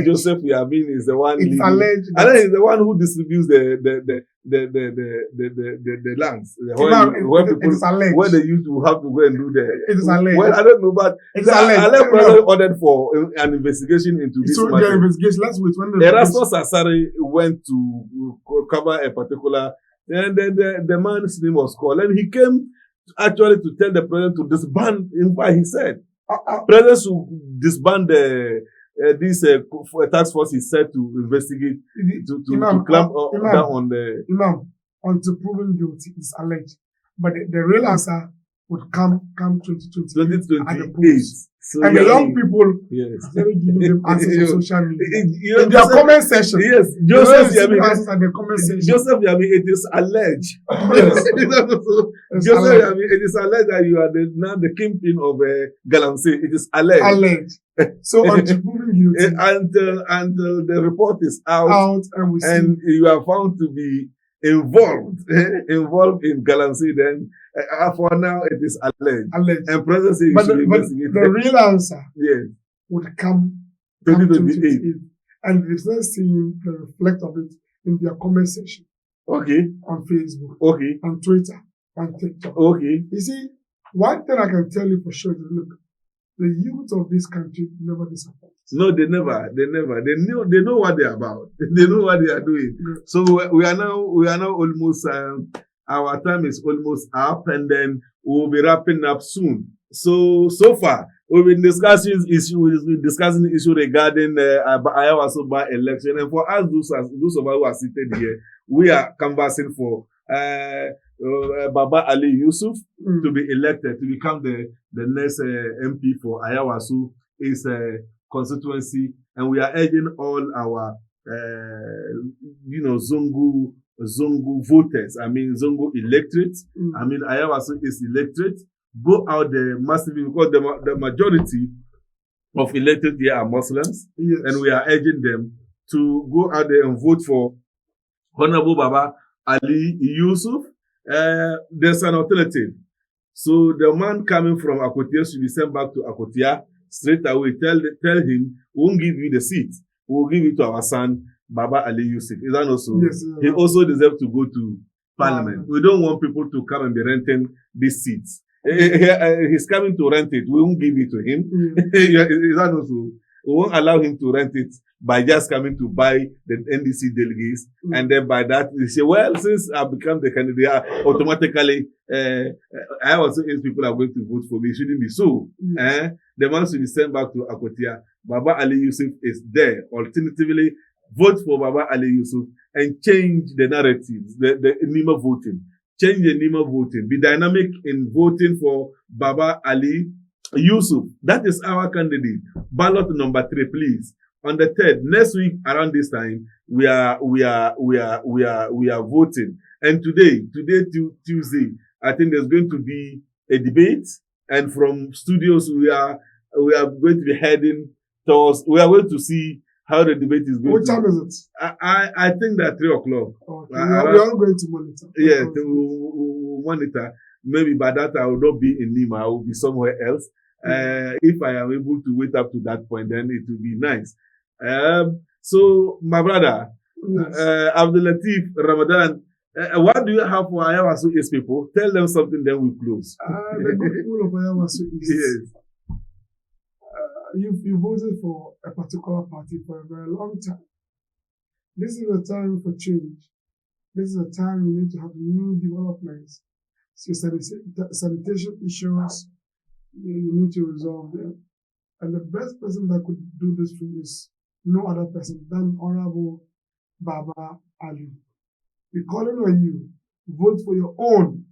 S1: Joseph Yamin is the one.
S2: It's alleged.
S1: Alan is the one who distributes the lands. Where they used to have to go and do
S2: It is alleged.
S1: Well, I don't know, but
S2: it's alleged.
S1: Alan ordered for an investigation into this matter.
S2: So the investigation. Let's wait when
S1: Erasmus Asari went to cover a particular, and then the man's name was called, and he came actually to tell the president to disband. In fact, he said. President should disband this task force is set to investigate, to clamp down on the...
S2: Imam, until proven guilty is alleged. But the real answer would come
S1: 2028. So
S2: and the young people,
S1: yes,
S2: very giving them answers on social media.
S1: In
S2: their comment section.
S1: Yes,
S2: Joseph Yami.
S1: Joseph Yami, it is alleged. Yes. Joseph Yami, it is alleged that you are now the kingpin of Galamsey. It is alleged.
S2: Alleged. So until proven guilty.
S1: Until the report is out and you are found to be involved in Galamsey, then for now it is alleged. And President says you should investigate.
S2: The real answer
S1: would
S2: come
S1: 2028.
S2: And the first thing they reflect of it in their comment section.
S1: Okay.
S2: On Facebook.
S1: Okay.
S2: On Twitter. On TikTok.
S1: Okay.
S2: You see, one thing I can tell you for sure is, look, the youth of this country never disappoint.
S1: No, they never. They know what they're about. They know what they are doing. Yeah. So we are now almost, our time is almost up, and then we'll be wrapping up soon. So far, we've been discussing the issue regarding Ayawaso by election. And for us, those of us who are seated here, we are canvassing for Baba Ali Yusuf to be elected, to become the next MP for Ayawaso is constituency, and we are urging all our Zongo voters, Zongo electorate, Ayawaso is electorate, go out there massively, because the majority of elected here are Muslims, yes. And we are urging them to go out there and vote for Honorable Baba Ali Yusuf. There's an alternative. So the man coming from Akotia should be sent back to Akotia straight away. Tell him, we won't give you the seat. We will give it to our son, Baba Ali Yusuf. Is that also? Yes. He also deserves to go to Parliament. We don't want people to come and be renting these seats. He's coming to rent it. We won't give it to him. Is that also? We won't allow him to rent it by just coming to buy the NDC delegates. And then by that, they say, well, since I've become the candidate, automatically, I also think people are going to vote for me. It shouldn't be so. The man should be sent back to Akotia. Baba Ali Yusuf is there. Alternatively, vote for Baba Ali Yusuf and change the narratives, the NIMA voting. Change the NIMA voting. Be dynamic in voting for Baba Ali Yusuf. That is our candidate. Ballot number 3, please. On the 3rd, next week around this time, we are voting. And today, Tuesday, I think there's going to be a debate. And from studios, we are going to be heading towards. We are going to see how the debate is going.
S2: What time is it?
S1: I think that 3 o'clock.
S2: Okay. We are going to monitor.
S1: Yeah, we'll monitor. Maybe by that I will not be in Lima. I will be somewhere else. If I am able to wait up to that point, then it will be nice. So, my brother, yes. ABDUL-LATIF, Ramadan, what do you have for Ayawaso East people? Tell them something, then we close.
S2: The good people of Ayawaso East.
S1: Yes.
S2: You voted for a particular party for a very long time. This is a time for change. This is a time we need to have new developments. So sanitation issues, you need to resolve them. And the best person that could do this for you is no other person than Honorable Baba Ali. We're calling on you. Vote for your own.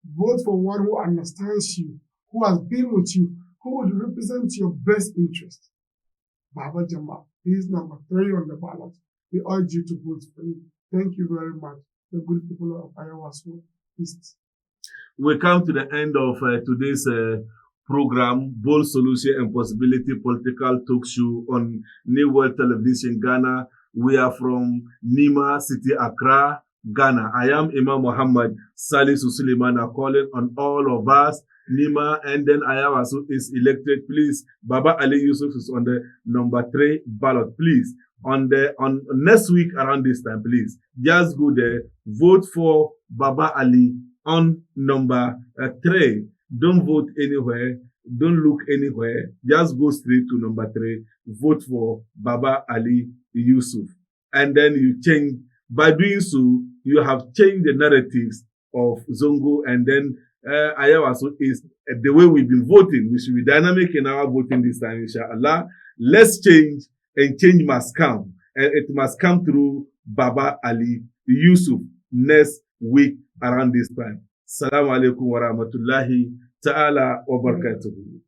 S2: Vote for one who understands you, who has been with you, who would represent your best interest. Baba Jamal, he is number 3 on the ballot. We urge you to vote for him. Thank you very much, the good people of Ayawaso East.
S1: We come to the end of today's program, Bold Solution and Possibility Political Talk Show on New World Television Ghana. We are from Nima City, Accra, Ghana. I am Imam Mohammed SALISU SULIEMANA calling on all of us. Nima and then Ayawaso is elected. Please, Baba Ali Yusuf is on the number 3 ballot. Please, on next week around this time, please, just go there, vote for Baba Ali on number 3. Don't vote anywhere. Don't look anywhere. Just go straight to number 3. Vote for Baba Ali Yusuf. And then you change. By doing so, you have changed the narratives of Zongo, and then Ayawaso is the way we've been voting. We should be dynamic in our voting this time, inshallah. Let's change, and change must come. And it must come through Baba Ali Yusuf next week around this time. Assalamu alaikum wa rahmatullahi ta'ala wa barakatuhu.